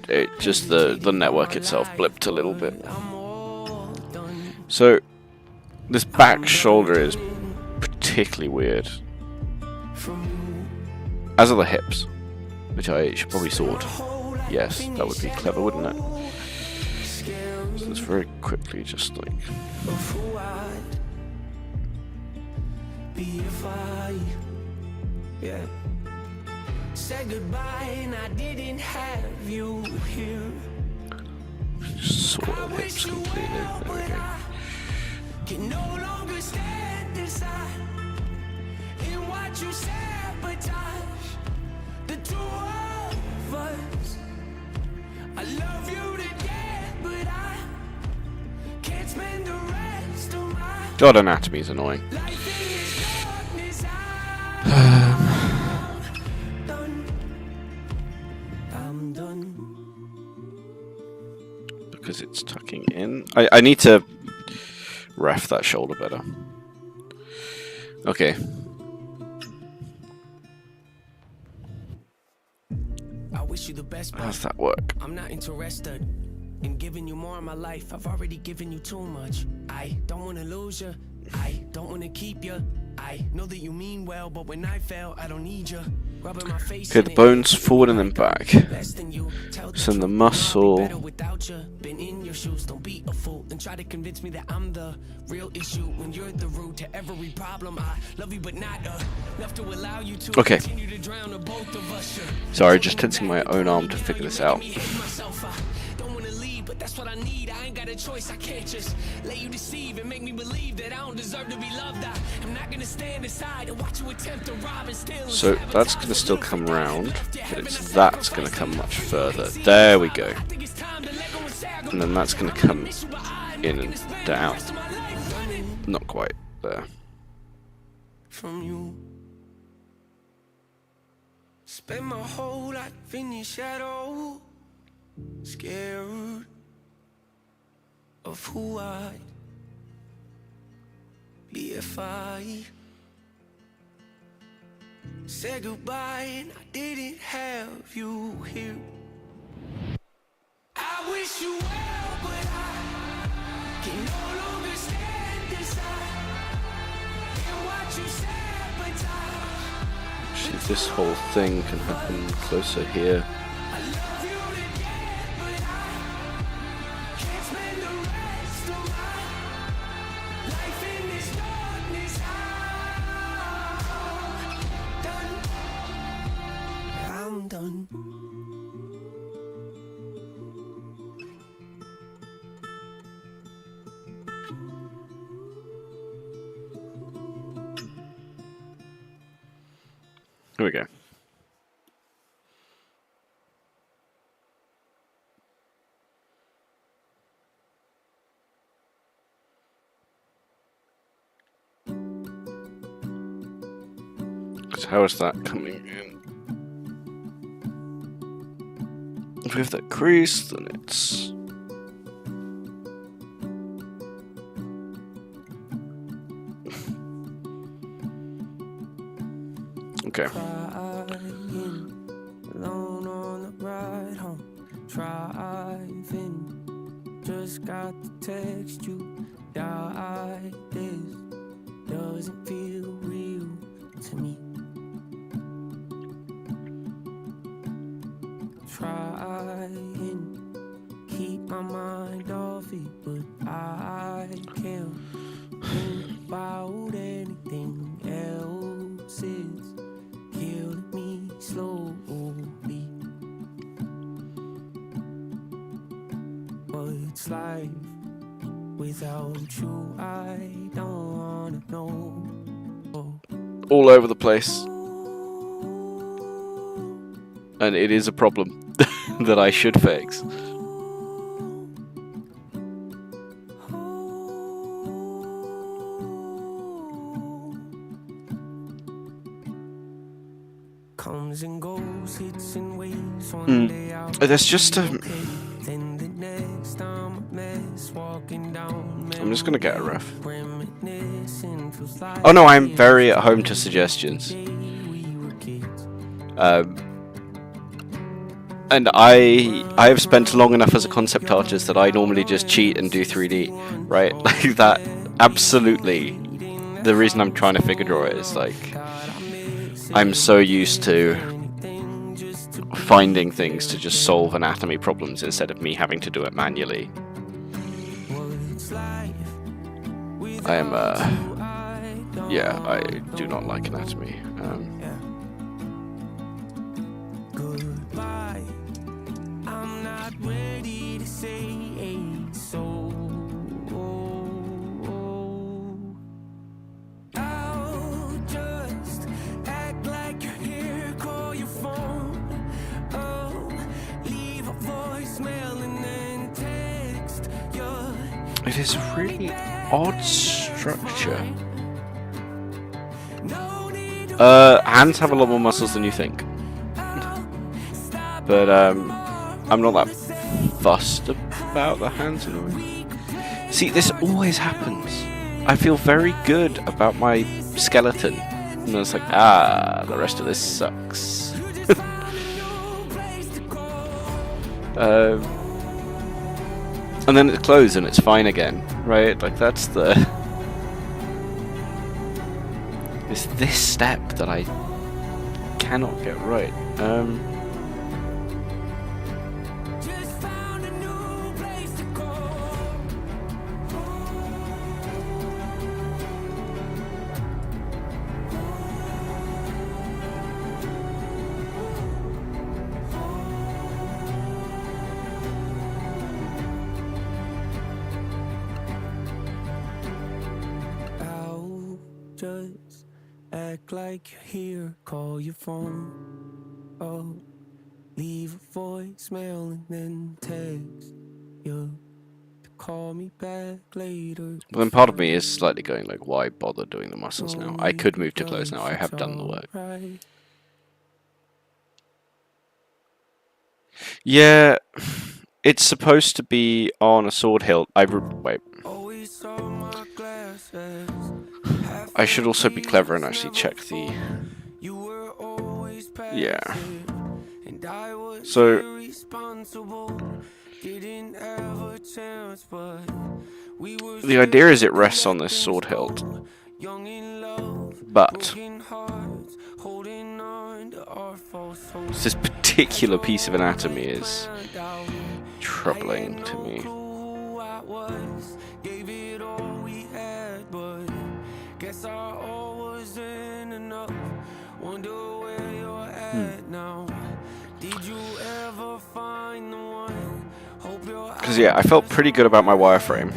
[SPEAKER 5] it just the network itself blipped a little bit.
[SPEAKER 4] I'm all done.
[SPEAKER 5] So this back shoulder is particularly weird,
[SPEAKER 4] From you.
[SPEAKER 5] as are the hips, which I should probably sort. Yes, that would be clever, wouldn't it? So let's very quickly just like,
[SPEAKER 4] Of who I'd be if I, yeah, said goodbye and I didn't have you here.
[SPEAKER 5] just sort
[SPEAKER 4] I
[SPEAKER 5] the hips
[SPEAKER 4] wish you
[SPEAKER 5] completely.
[SPEAKER 4] well,
[SPEAKER 5] There we
[SPEAKER 4] but
[SPEAKER 5] go.
[SPEAKER 4] I can no longer stand aside and watch you sabotage the two of us. I love you to death, but I can't spend the rest of my
[SPEAKER 5] God, anatomy is annoying.
[SPEAKER 4] life in this darkness. I'm done. I'm done.
[SPEAKER 5] Because it's tucking in. I need to ref that shoulder better. Okay.
[SPEAKER 4] I wish you the best,
[SPEAKER 5] How's
[SPEAKER 4] but
[SPEAKER 5] that work?
[SPEAKER 4] I'm not interested in giving you more of my life. I've already given you too much. I don't wanna lose you. I don't wanna keep you. I know that you mean well, but when I fail, I don't need you. Rubbing my face.
[SPEAKER 5] Okay,
[SPEAKER 4] in
[SPEAKER 5] the
[SPEAKER 4] it.
[SPEAKER 5] bones forward and then back.
[SPEAKER 4] Less than you. Tell
[SPEAKER 5] Send the
[SPEAKER 4] truth,
[SPEAKER 5] muscle.
[SPEAKER 4] I'll be better without you. Been in your shoes, don't be a fool and try to convince me that I'm the real issue when you're the root to every problem. I love you, but not enough to allow you to
[SPEAKER 5] Okay.
[SPEAKER 4] continue to drown the both of us.
[SPEAKER 5] Sorry, just tensing my own arm to figure this out.
[SPEAKER 4] Don't wanna leave, but that's what I need. I ain't got a choice. I can't just let you deceive and make me believe that I don't deserve to be loved. I'm not gonna stand aside and watch you attempt to rob and steal.
[SPEAKER 5] So that's going to still come round, but it's that's going to come much further. There we go. And then that's going to come in and down. Not quite there.
[SPEAKER 4] From you, spend my whole life in your shadow, scared of who I'd be if I said goodbye and I didn't have you here. I wish you well, but I can no longer stand aside and watch you sabotage.
[SPEAKER 5] Actually, this whole thing can happen closer here.
[SPEAKER 4] I love you to
[SPEAKER 5] Here we go. So how is that coming in? If we have that crease, then it's... Okay.
[SPEAKER 4] Alone on the ride home, driving. Just got to text you. Died. This doesn't feel real to me. Trying keep my mind off it, but I can't think about anything else. It's killing me slowly. What's life without you? I don't wanna know.
[SPEAKER 5] All over the place. And it is a problem that I should fix.
[SPEAKER 4] Comes and goes, hits and waves. One day I'll
[SPEAKER 5] There's just a...
[SPEAKER 4] then the next I'm a mess, walking down.
[SPEAKER 5] I'm just gonna get a ref.
[SPEAKER 4] Reminiscing, feels like
[SPEAKER 5] Oh no, I'm very at home to suggestions.
[SPEAKER 4] we were kids.
[SPEAKER 5] And I have spent long enough as a concept artist that I normally just cheat and do 3D, right? Like that, absolutely. The reason I'm trying to figure draw it is like, I'm so used to finding things to just solve anatomy problems instead of me having to do it manually. I am, yeah, I do not like anatomy.
[SPEAKER 4] Goodbye. I'm not ready to say so. I'll just act like you're here, call your phone. Oh, leave a voicemail and then text you.
[SPEAKER 5] It is a really odd structure.
[SPEAKER 4] No need to
[SPEAKER 5] Hands have a lot more muscles than you think. But I'm not that fussed about the hands in a way. See, this always happens. I feel very good about my skeleton. And then it's like, ah, the rest of this sucks. And then it closes and it's fine again, right? Like that's the... It's this step that I cannot get right.
[SPEAKER 4] just found a new place to go. I'll just act like you're here, call your phone. Oh, leave a voicemail and then text you to call me back later.
[SPEAKER 5] But then part of me is slightly going like, why bother doing the muscles now? I could move to close now. I have done the work.
[SPEAKER 4] Right.
[SPEAKER 5] Yeah, it's supposed to be on a sword hilt. Wait.
[SPEAKER 4] Always saw my glasses.
[SPEAKER 5] I should also be clever and actually check the...
[SPEAKER 4] You were always
[SPEAKER 5] Yeah.
[SPEAKER 4] passive, and I was
[SPEAKER 5] So-
[SPEAKER 4] irresponsible. Didn't have a chance, but we were
[SPEAKER 5] The idea is it rests on this sword hilt.
[SPEAKER 4] young in love,
[SPEAKER 5] But
[SPEAKER 4] broken hearts, holding on to our false hopes.
[SPEAKER 5] this particular piece of anatomy is troubling to me.
[SPEAKER 4] Who I was, gave it all we had, but guess our all wasn't enough. Wonder where you're at now. Did you ever find the one? Hope you're
[SPEAKER 5] Because yeah, I felt pretty good about my wireframe.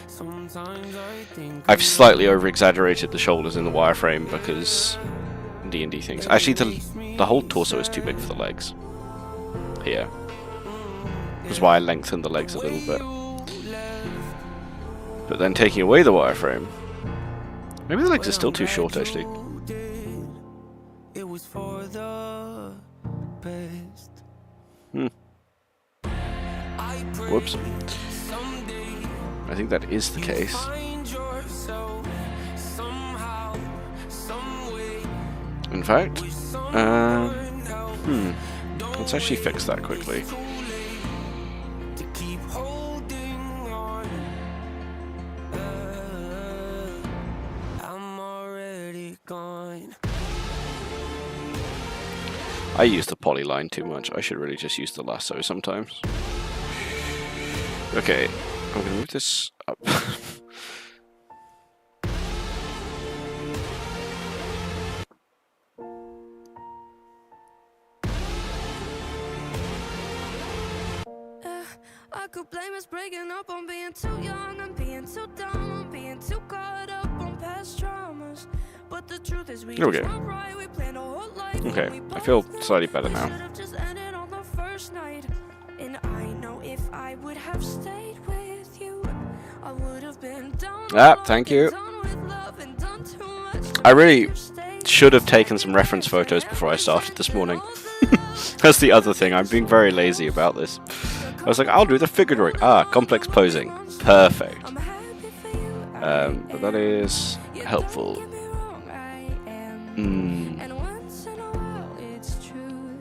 [SPEAKER 4] Sometimes I think
[SPEAKER 5] I've slightly over-exaggerated the shoulders in the wireframe because D&D things. Actually, the whole torso is too big for the legs. Here. That's why I lengthened the legs a little bit. But then taking away the wireframe, maybe the legs are still too short, actually.
[SPEAKER 4] It was for the best.
[SPEAKER 5] Whoops. I think that is the case. In fact, let's actually fix that quickly. I use the polyline too much. I should really just use the lasso sometimes. Okay, I'm gonna move this up.
[SPEAKER 6] I could blame us breaking up on being too young and being too dumb, on being too caught up on past traumas. But the truth is we just weren't right. We planned a whole life.
[SPEAKER 5] Okay, I feel slightly better now.
[SPEAKER 6] Should have just ended on the first night. And I know if I would have stayed with you, I would have been done.
[SPEAKER 5] Thank you. I really should have taken some reference photos before I started this morning. That's the other thing. I'm being very lazy about this. I was like, I'll do the figure drawing. Complex posing. Perfect. But that is helpful.
[SPEAKER 6] And once in a while it's true.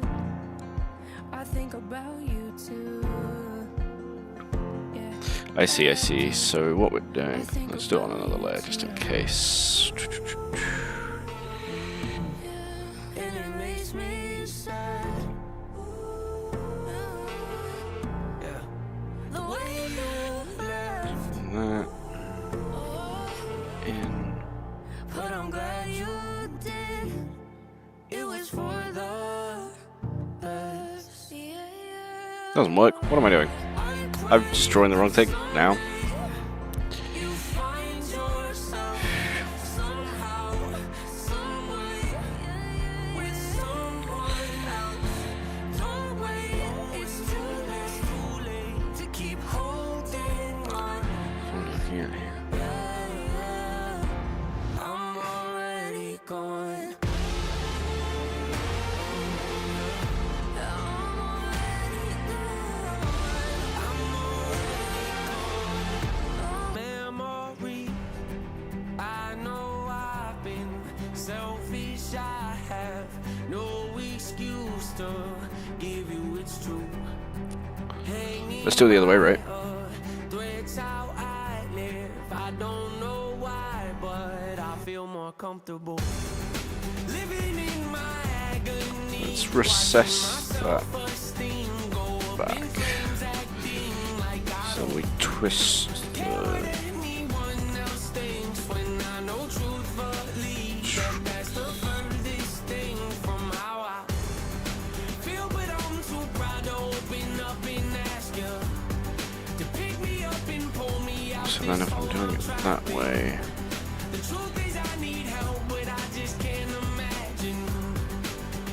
[SPEAKER 6] I think about you too. Yeah.
[SPEAKER 5] I see. So what we're doing, let's do it on another layer just in case.
[SPEAKER 6] And it makes me sad. Yeah. The way you left.
[SPEAKER 5] That in.
[SPEAKER 6] But I'm glad you did. It was for the best.
[SPEAKER 5] Doesn't work. What am I doing? I'm just drawing the wrong thing now.
[SPEAKER 6] You find yourself somehow, someway, with someone else. Don't wait, it's too late to keep holding on.
[SPEAKER 5] What am I looking at here?
[SPEAKER 6] I'm already gone.
[SPEAKER 4] Memory. I know I've been selfish. I have no excuse to give you it's true.
[SPEAKER 5] Let's do it the other way, right?
[SPEAKER 4] Threads how I live. I don't know why, but I feel more comfortable living in my agony.
[SPEAKER 5] Let's recess that back. So we twist the... So then if I'm doing it that way...
[SPEAKER 4] The truth is I need help, but I just can't imagine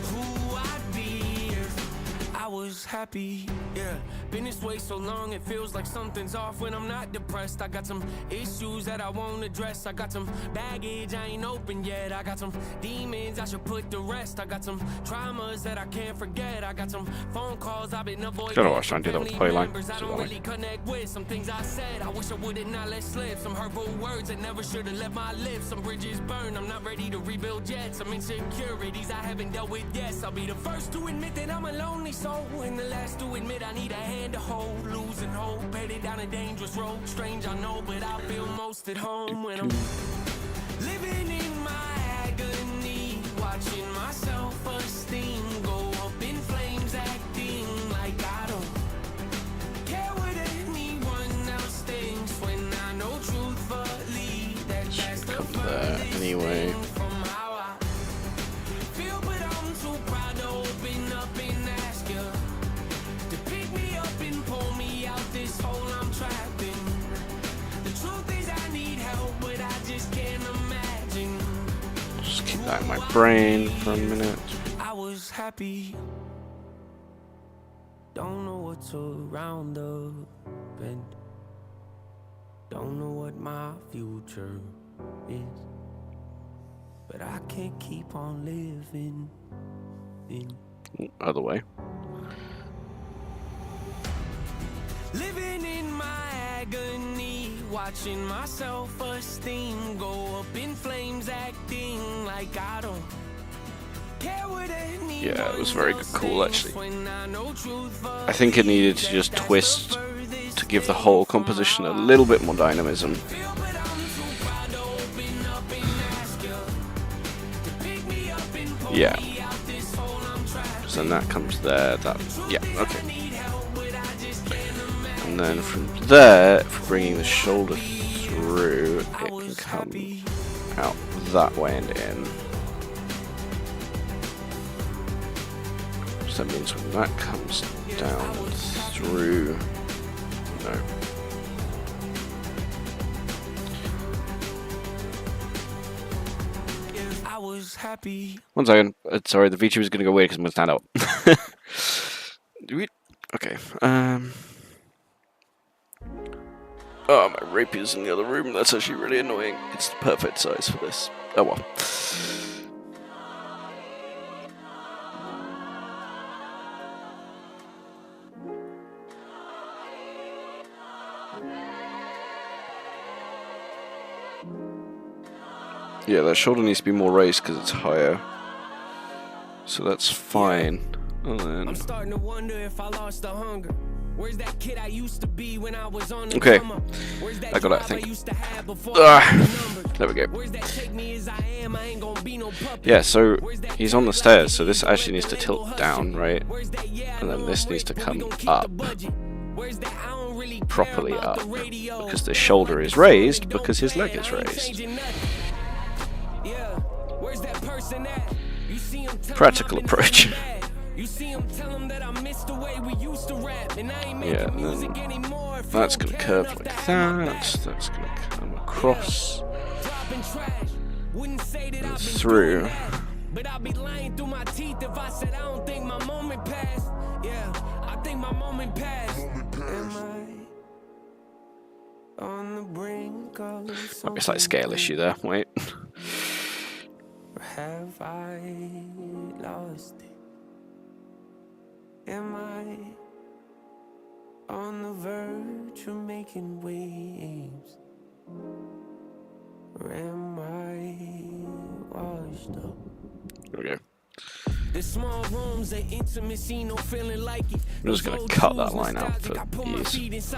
[SPEAKER 4] who I'd be if I was happy. Yeah, been this way so long it feels like something's off when I'm not depressed. I got some issues that I won't address. I got some baggage I ain't open yet. I got some demons I should put to rest. I got some traumas that I can't forget. I got some phone calls I've been avoiding.
[SPEAKER 5] Don't know what I was trying to do that with the polyline.
[SPEAKER 4] I don't really connect with some things I said. I wish I would've not let slip. Some hurtful words that never should've left my lips. Some bridges burned. I'm not ready to rebuild yet. Some insecurities I haven't dealt with. Yes, I'll be the first to admit that I'm a lonely soul, and the last to admit I need a hand to hold. Losing hope, headed down a dangerous road. Strange, I know, but I feel most at home when I'm living in my agony, watching my self-esteem go up in flames, acting like I don't care what anyone else thinks, when I know truthfully that that's the furthest
[SPEAKER 5] anyway.
[SPEAKER 4] thing from how I feel. But I'm too proud to open up and ask you to pick me up and pull me out this hole I'm trapped in. The truth is I need help, but I just can't imagine.
[SPEAKER 5] Just keep that that in my brain for a minute.
[SPEAKER 4] I was happy. Don't know what's around the bend. Don't know what my future is. But I can't keep on living in.
[SPEAKER 5] Other way.
[SPEAKER 4] Living in my agony, watching my self-esteem go up in flames, acting like I don't care what anyone
[SPEAKER 5] Yeah, it was very cool actually.
[SPEAKER 4] when I know truth
[SPEAKER 5] I think it needed to just twist to give the whole composition a little bit more dynamism. Yeah. So then that comes there, that, yeah, okay. And then from there, for bringing the shoulder through, it can come out that way and in. So that means when that comes down and through, no.
[SPEAKER 4] I was happy.
[SPEAKER 5] 1 second. Sorry, the VTuber is going to go away because I'm going to stand up. Okay. Oh, my rapier's in the other room. That's actually really annoying. It's the perfect size for this. Oh well. Yeah, that shoulder needs to be more raised because it's higher. So that's fine. And then...
[SPEAKER 4] I'm starting to wonder if I lost the hunger. Where's that kid I used to be when I was on the
[SPEAKER 5] Okay.
[SPEAKER 4] come up? Where's that
[SPEAKER 5] I got it, I
[SPEAKER 4] drive
[SPEAKER 5] think.
[SPEAKER 4] used to have before
[SPEAKER 5] Ah,
[SPEAKER 4] I was numbered?
[SPEAKER 5] there we go.
[SPEAKER 4] Where's that take me as I am? I ain't gonna be no puppet.
[SPEAKER 5] Yeah, so
[SPEAKER 4] Where's that
[SPEAKER 5] he's on the
[SPEAKER 4] kid
[SPEAKER 5] stairs,
[SPEAKER 4] like
[SPEAKER 5] so
[SPEAKER 4] me
[SPEAKER 5] this
[SPEAKER 4] when
[SPEAKER 5] actually needs to
[SPEAKER 4] the
[SPEAKER 5] tilt
[SPEAKER 4] label
[SPEAKER 5] down,
[SPEAKER 4] hustle?
[SPEAKER 5] right?
[SPEAKER 4] Where's that? Yeah, I
[SPEAKER 5] And then
[SPEAKER 4] know
[SPEAKER 5] this
[SPEAKER 4] I'm
[SPEAKER 5] needs to
[SPEAKER 4] rich, but we
[SPEAKER 5] come
[SPEAKER 4] gon' keep
[SPEAKER 5] up.
[SPEAKER 4] the budget. Where's that? I don't really care
[SPEAKER 5] Properly
[SPEAKER 4] about
[SPEAKER 5] up,
[SPEAKER 4] the radio.
[SPEAKER 5] because the shoulder is raised because his leg is
[SPEAKER 4] I ain't
[SPEAKER 5] raised.
[SPEAKER 4] changing nothing. Yeah, where's that person at? You see him tell him
[SPEAKER 5] Practical
[SPEAKER 4] I've been
[SPEAKER 5] approach.
[SPEAKER 4] feeling bad. You see him tell him that I miss the way we used to rap, and I ain't
[SPEAKER 5] Yeah,
[SPEAKER 4] making
[SPEAKER 5] and
[SPEAKER 4] music
[SPEAKER 5] then
[SPEAKER 4] anymore. If
[SPEAKER 5] that's
[SPEAKER 4] you
[SPEAKER 5] going
[SPEAKER 4] don't
[SPEAKER 5] to
[SPEAKER 4] care
[SPEAKER 5] curve
[SPEAKER 4] enough
[SPEAKER 5] like
[SPEAKER 4] to have my
[SPEAKER 5] that.
[SPEAKER 4] back.
[SPEAKER 5] That's going to come across
[SPEAKER 4] Dropping trash. Wouldn't say that I've been
[SPEAKER 5] through.
[SPEAKER 4] doing that, but I'd be lying through my teeth if I said I don't think my moment passed. Yeah, I think my moment passed. Am I on the brink of
[SPEAKER 5] Might be a slight
[SPEAKER 4] something
[SPEAKER 5] scale issue there. Wait.
[SPEAKER 4] or have I lost it? Am I on the verge of making waves? Or am I washed up?
[SPEAKER 5] There we go.
[SPEAKER 4] The small rooms, the intimacy, no feeling like it.
[SPEAKER 5] I'm just gonna cut that line out for ease.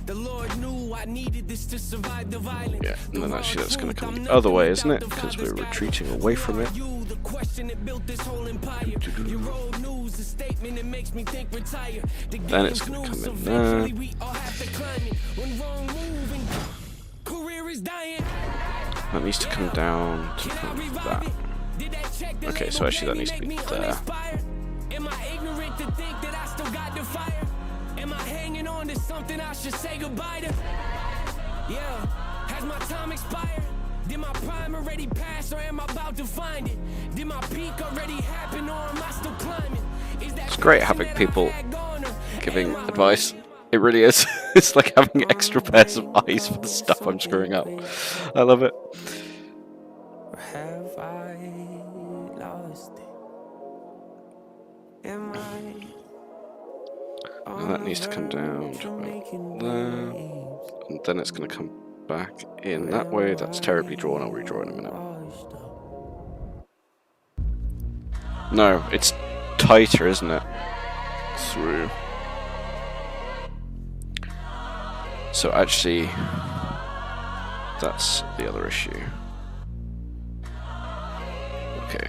[SPEAKER 4] The Lord knew I needed this to survive the violence.
[SPEAKER 5] Yeah, and then actually that's going to come the other way, isn't it? Because we're retreating away from it.
[SPEAKER 4] The question that built this whole empire. Your old news, a statement that makes me think retire.
[SPEAKER 5] Then it's going to come in there.
[SPEAKER 4] We all have to climb it. When wrong move and career is dying.
[SPEAKER 5] That needs to come down to kind of that. Okay, so actually that needs to be there.
[SPEAKER 4] Am I ignorant to think that I still got the fire? Am I hanging on to something I should say goodbye to? Yeah, has my time expired? Did my prime already pass or am I about to find it? Did my peak already happen or am I still climbing?
[SPEAKER 5] It's great having people giving advice. It really is. It's like having extra pairs of eyes for the stuff I'm screwing up. I love it.
[SPEAKER 4] Or have I lost it? Am I
[SPEAKER 5] And that needs to come down to about there. And then it's going to come back in that way. That's terribly drawn. I'll redraw in a minute. No, it's tighter, isn't it? Through. So actually, that's the other issue. Okay.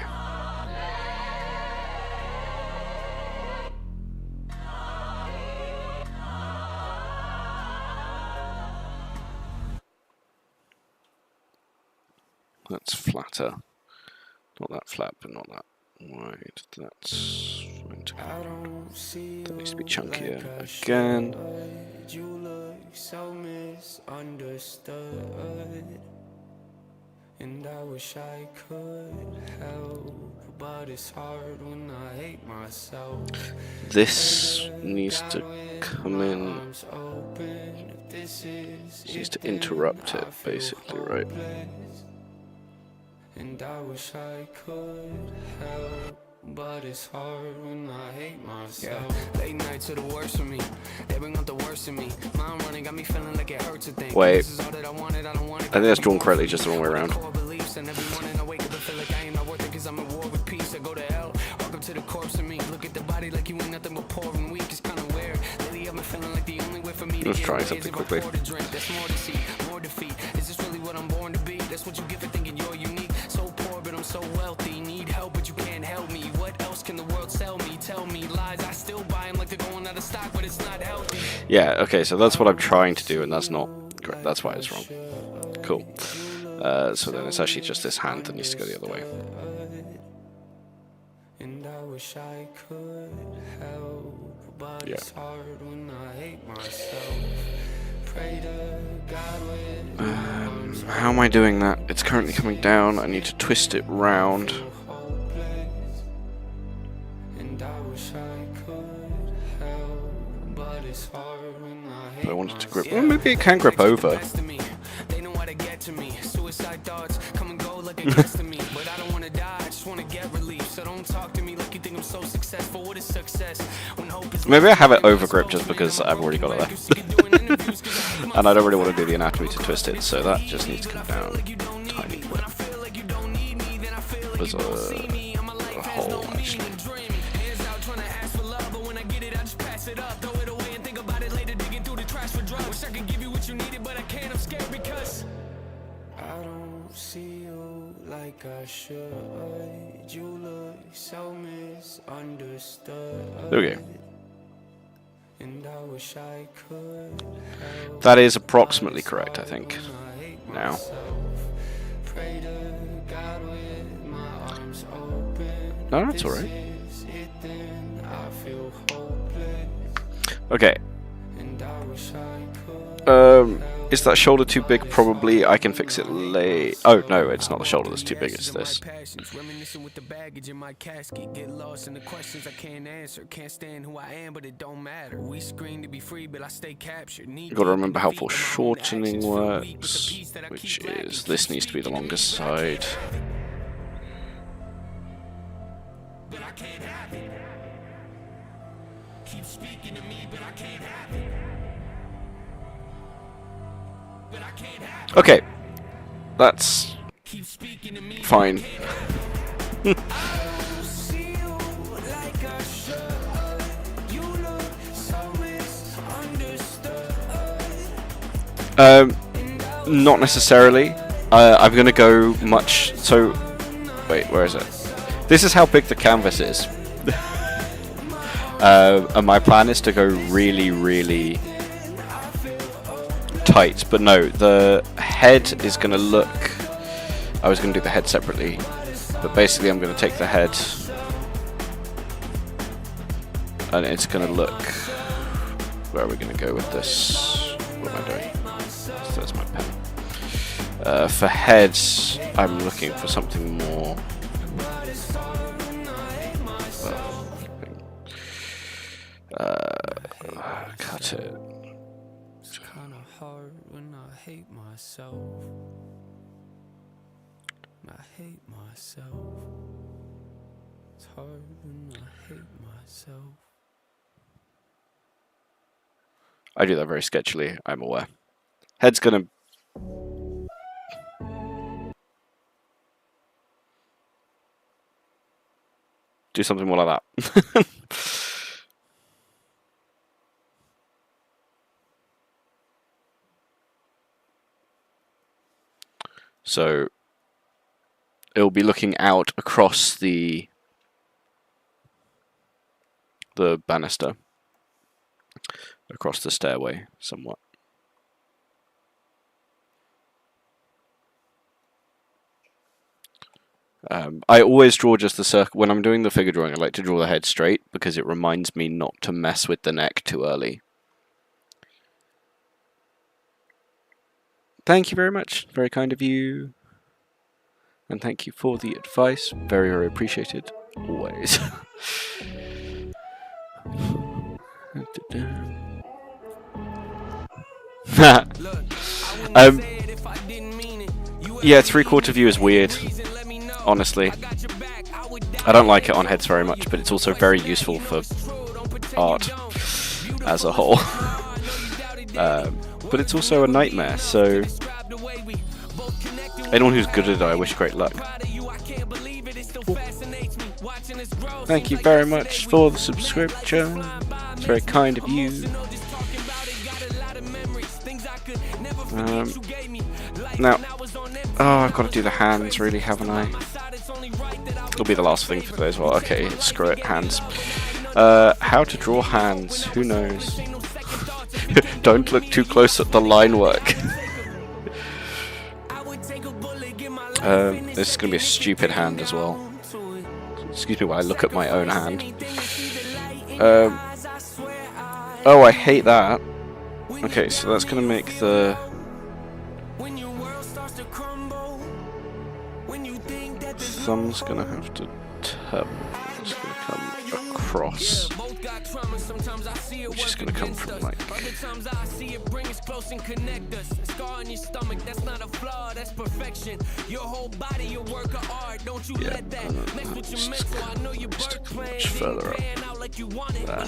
[SPEAKER 5] That's flatter. Not that flat, but not that wide. That's going to... That needs to be chunkier again.
[SPEAKER 4] You look so misunderstood. And I wish I could help, but it's hard when I hate myself.
[SPEAKER 5] This needs to come in.
[SPEAKER 4] Arms open, if this is
[SPEAKER 5] It needs
[SPEAKER 4] it,
[SPEAKER 5] to
[SPEAKER 4] then
[SPEAKER 5] interrupt
[SPEAKER 4] I
[SPEAKER 5] it,
[SPEAKER 4] feel
[SPEAKER 5] basically, right?
[SPEAKER 4] hopeless. And I wish I could help, but it's hard when I hate myself. Yeah. Late nights are the worst for me. They bring out the worst in me. Mind running got me feeling like it hurts to think.
[SPEAKER 5] Wait.
[SPEAKER 4] This is all that I wanted, I don't want it.
[SPEAKER 5] I think that's drawn correctly, just the wrong way around.
[SPEAKER 4] And every morning I wake up and feel like I ain't not worth it, 'cause I'm at war with peace. I go to hell, welcome to the corpse of me. Look at the body like you ain't nothing but poor and weak. It's kinda weird. Lately I've been feeling like the only way for me to
[SPEAKER 5] Let's
[SPEAKER 4] get
[SPEAKER 5] try
[SPEAKER 4] away
[SPEAKER 5] something
[SPEAKER 4] is if I
[SPEAKER 5] quickly.
[SPEAKER 4] pour to drink. That's more deceit, more defeat. Is this really what I'm born to be? That's what you get for thinking you're unique. So poor but I'm so wealthy. Need help but you can't help me. What else can the world sell me? Tell me lies, I still buy them like they're going out of stock, but it's not healthy.
[SPEAKER 5] Yeah, okay, so that's what I'm trying to do, and that's not correct. That's why it's wrong. Cool. So then it's actually just this hand that needs to go the other way.
[SPEAKER 4] And I wish I could help, but
[SPEAKER 5] Yeah.
[SPEAKER 4] it's hard when I hate myself. Pray to God with my arms
[SPEAKER 5] How am I doing that? It's currently coming down. I need to twist it round.
[SPEAKER 4] hopeless. And I wish I could help, but it's hard when I hate
[SPEAKER 5] I wanted to grip.
[SPEAKER 4] myself.
[SPEAKER 5] Well, maybe it can grip over.
[SPEAKER 4] They know how to get to me. Suicide thoughts come and go like a guest to me. But I don't want to die, I just want to get relief. So don't talk to me like you think I'm so successful. What is success? When hope is
[SPEAKER 5] Maybe I have it over grip just because I've already got it there. And I don't really want to do the anatomy to twist it, so that just needs to come down tiny bit. There's a hole, actually.
[SPEAKER 4] I don't see you like I should. You look so misunderstood.
[SPEAKER 5] There we go.
[SPEAKER 4] And I wish I could help.
[SPEAKER 5] That is approximately correct, I think. Now.
[SPEAKER 4] Pray to God with my arms open.
[SPEAKER 5] No, that's alright.
[SPEAKER 4] This is it, then I feel hopeless.
[SPEAKER 5] Okay.
[SPEAKER 4] And I wish I could.
[SPEAKER 5] Is that shoulder too big? Probably. I can fix it late. Oh, no, it's not the shoulder that's too big, it's this.
[SPEAKER 4] Reminiscing with the baggage in my casket. Get lost in the questions I can't answer. Can't stand who I am, but it don't matter. We scream to be free, but I stay captured.
[SPEAKER 5] You've got to remember how foreshortening works, which is this needs to be the longest side.
[SPEAKER 4] But I can't have it. Keep speaking to me, but I can't have it. But I can't have it.
[SPEAKER 5] Okay, that's
[SPEAKER 4] Keep speaking to me.
[SPEAKER 5] fine.
[SPEAKER 4] See you like I should. You look so misunderstood.
[SPEAKER 5] Not necessarily. I'm gonna go much. So, wait, where is it? This is how big the canvas is. And my plan is to go really, really tight. But no, the head is gonna look. I was gonna do the head separately, but basically I'm gonna take the head, and it's gonna look. Where are we gonna go with this? What am I doing? So that's my pen. For heads, I'm looking for something more. Cut it.
[SPEAKER 4] It's kinda hard when I hate myself. I hate myself. It's hard when I hate myself.
[SPEAKER 5] I do that very sketchily, I'm aware. Head's gonna. Do something more like that. So it'll be looking out across the banister, across the stairway somewhat. I always draw just the circle. When I'm doing the figure drawing, I like to draw the head straight because it reminds me not to mess with the neck too early. Thank you very much. Very kind of you. And thank you for the advice. Very, very appreciated. Always. Yeah, 3/4 view is weird. Honestly. I don't like it on heads very much, but it's also very useful for art as a whole. But it's also a nightmare, so anyone who's good at it, I wish great luck. Thank you very much for the subscription. It's very kind of you. Now, I've got to do the hands, really, haven't I? It'll be the last thing for today as well. Okay, screw it, hands. How to draw hands, who knows? Don't look too close at the line work. This is going to be a stupid hand as well. Excuse me while I look at my own hand. Oh, I hate that. Okay, so that's going to make the... thumb's going to have to turn. It's going to come across. Which is going to come from like... Yeah, just much further up. There.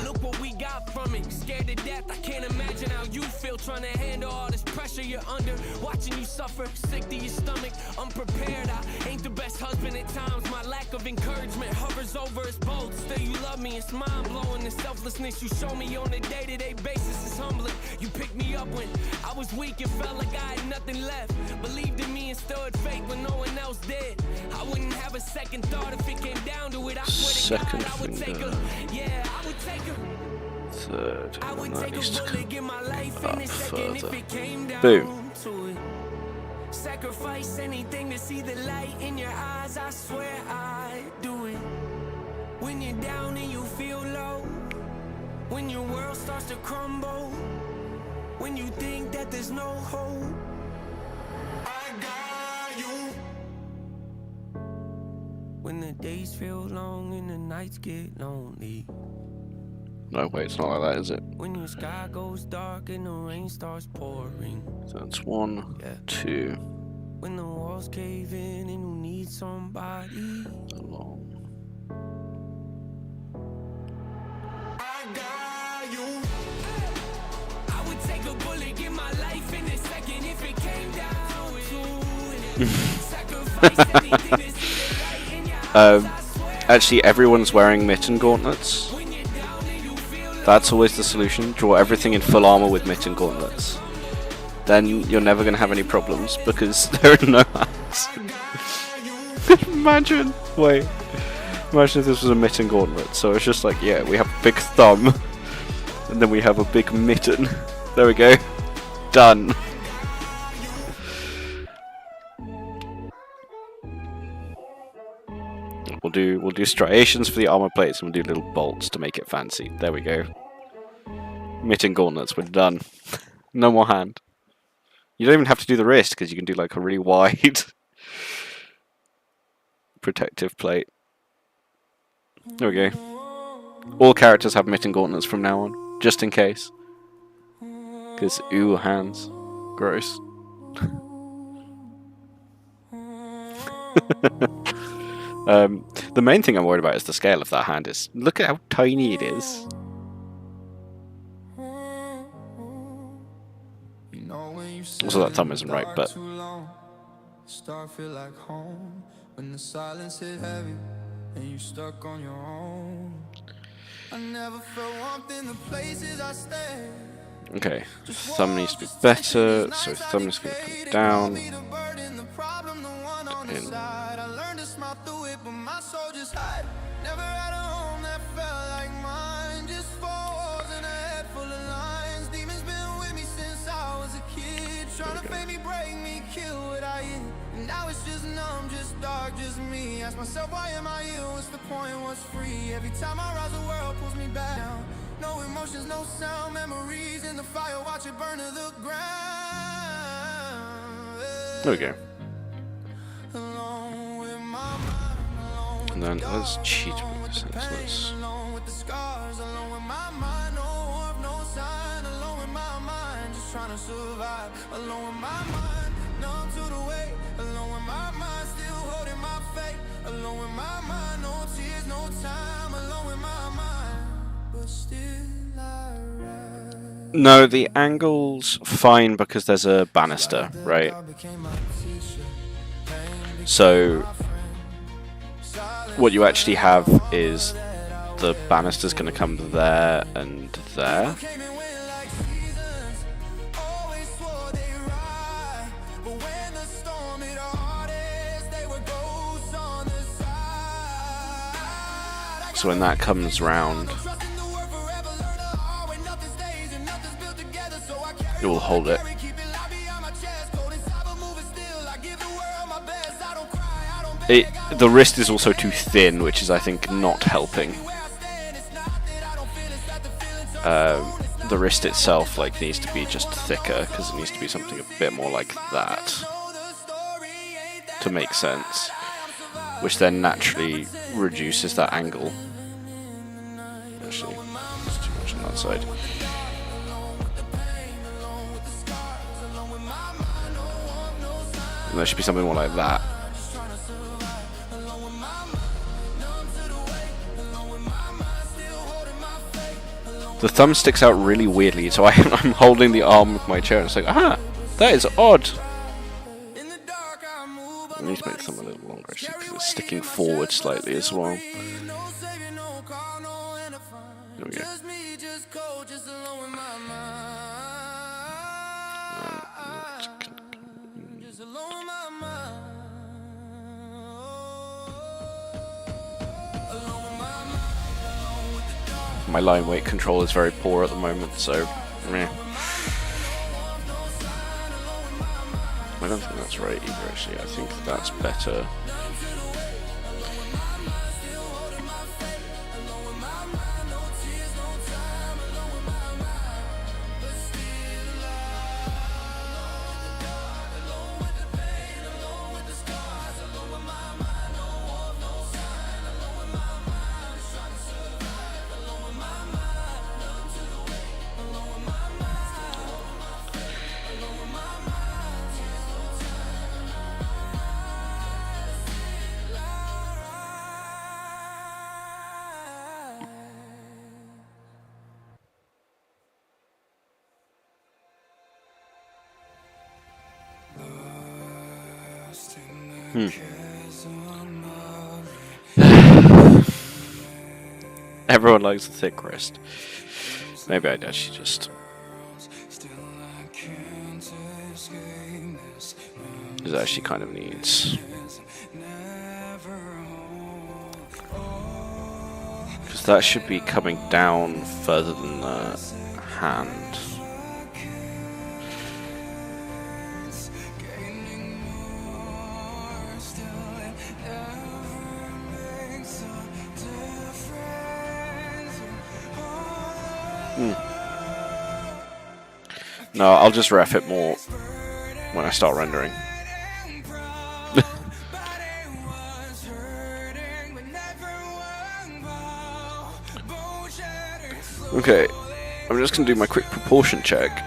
[SPEAKER 4] Scared to death, I can't imagine how you feel trying to handle all this pressure you're under. Watching you suffer, sick to your stomach, unprepared. I ain't the best husband at times. My lack of encouragement hovers over us both. Still, you love me, it's mind blowing. The selflessness you show me on a day-to-day basis is humbling. You picked me up when I was weak and felt like I had nothing left. Believed in me and stood faith when no one else did. I wouldn't have a second thought if it came down to it. I swear to God, I would take her. Yeah, I would take her.
[SPEAKER 5] Third, and that needs to come up further.
[SPEAKER 4] Boom. Sacrifice anything to see the light in your eyes. I swear I do it. When you're down and you feel low, when your world starts to crumble, when you think that there's no hope, I got you. When the days feel long and the nights get lonely.
[SPEAKER 5] No, wait, it's not like that, is it?
[SPEAKER 4] When your sky goes dark and the rain starts pouring.
[SPEAKER 5] So that's 1, 2.
[SPEAKER 4] When the walls cave in and you need somebody
[SPEAKER 5] along.
[SPEAKER 4] I got you. I would take a bullet, give my life in a second if it came down to it. Sacrifice anything to see the light in your eyes.
[SPEAKER 5] Actually, everyone's wearing mitten gauntlets. That's always the solution. Draw everything in full armor with mitten gauntlets. Then you're never going to have any problems because there are no hands. Imagine if this was a mitten gauntlet. So it's just like, yeah, we have a big thumb and then we have a big mitten. There we go. Done. We'll do striations for the armor plates and we'll do little bolts to make it fancy. There we go. Mitten gauntlets, we're done. No more hand. You don't even have to do the wrist because you can do like a really wide protective plate. There we go. All characters have mitten gauntlets from now on, just in case. Because ooh, hands. Gross. The main thing I'm worried about is the scale of that hand. Look at how tiny it is. Also, that thumb isn't right, but
[SPEAKER 2] start feel like home when the silence hit heavy and you stuck on your own. I never felt warmth in the places I stay.
[SPEAKER 5] Okay, thumb needs to be better, so thumb is going to come down. In.
[SPEAKER 2] I learned to smile through it, but my soul just hide. Never had a home that felt like mine. Just 4 walls and a head full of lines. Demons been with me since I was a kid, trying to fake me, break me, kill what I am. And now it's just numb, just dark, just me. Ask myself, why am I here? What's the point? What's free? Every time I rise, the world pulls me back down. No emotions, no sound, memories in the fire. Watch it burn to the ground.
[SPEAKER 5] There we go.
[SPEAKER 2] A long
[SPEAKER 5] And then let's cheat with this. Let's
[SPEAKER 2] Alone with the scars, alone with my mind, no warmth, no sign. Alone with my mind, just trying to survive. Alone with my mind, numb to the weight. Alone with my mind, still holding my faith. Alone with my mind, no tears, no time. Alone with my mind, but still I rise.
[SPEAKER 5] No, the angle's fine because there's a banister, right? So what you actually have is the banister's going to come there and there. So when that comes round, it will hold it. The wrist is also too thin, which is, I think, not helping. The wrist itself needs to be just thicker, because it needs to be something a bit more like that to make sense, which then naturally reduces that angle. Actually, there's too much on that side. And there should be something more like that. The thumb sticks out really weirdly, so I'm holding the arm of my chair and it's like, aha, that is odd. I need to make the thumb a little longer actually, because it's sticking forward slightly as well. There we go. My line weight control is very poor at the moment, so meh. I don't think that's right either, actually. I think that's better. Everyone likes a thick wrist. Maybe I'd actually just... It actually kind of needs... Because that should be coming down further than the hand. No, I'll just ref it more when I start rendering. Okay, I'm just going to do my quick proportion check.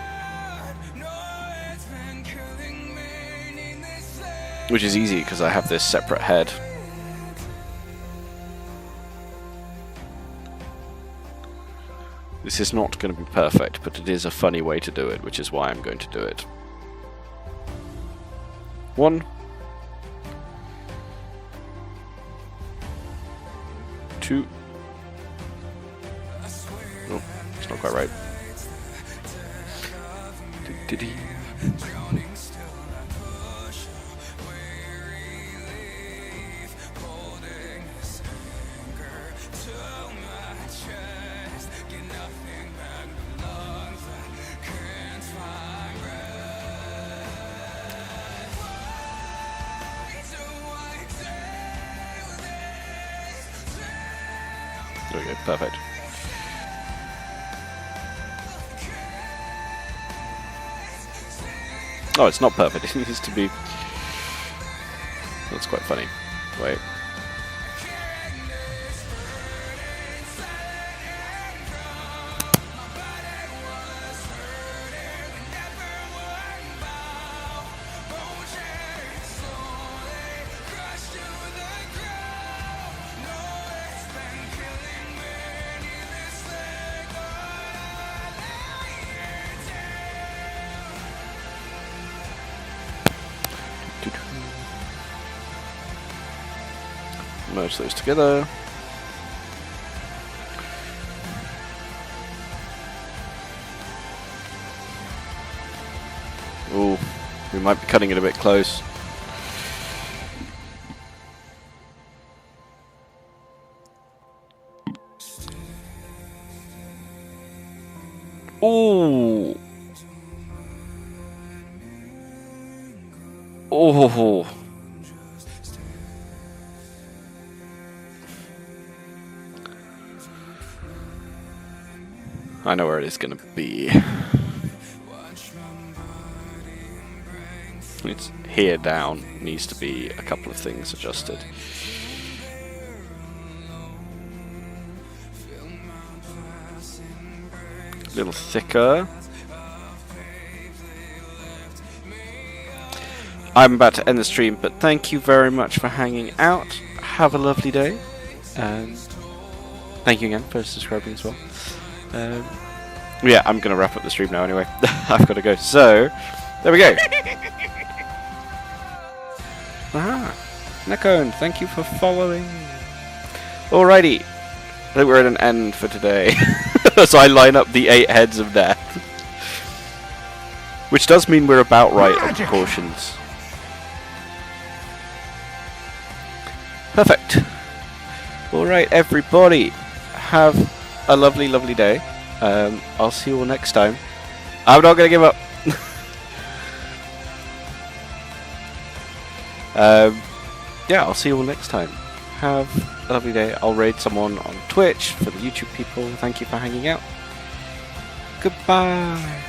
[SPEAKER 5] Which is easy because I have this separate head. This is not going to be perfect, but it is a funny way to do it, which is why I'm going to do it. 1, 2. Oh, it's not quite right. There we go, perfect. Oh, it's not perfect, it needs to be... That's quite funny. Wait. merge those together. Ooh, we might be cutting it a bit close. Ooh. Oh. I know where it is going to be. It's here down. Needs to be a couple of things adjusted. A little thicker. I'm about to end the stream, but thank you very much for hanging out. Have a lovely day. And thank you again for subscribing as well. Yeah, I'm going to wrap up the stream now anyway. I've got to go. So, there we go. Aha. Nekone, thank you for following. Alrighty. I think we're at an end for today. So I line up the 8 heads of death. Which does mean we're about right on proportions. Perfect. Alright, everybody. Have a lovely, lovely day. I'll see you all next time. I'm not going to give up. Yeah, I'll see you all next time. Have a lovely day. I'll raid someone on Twitch for the YouTube people. Thank you for hanging out. Goodbye.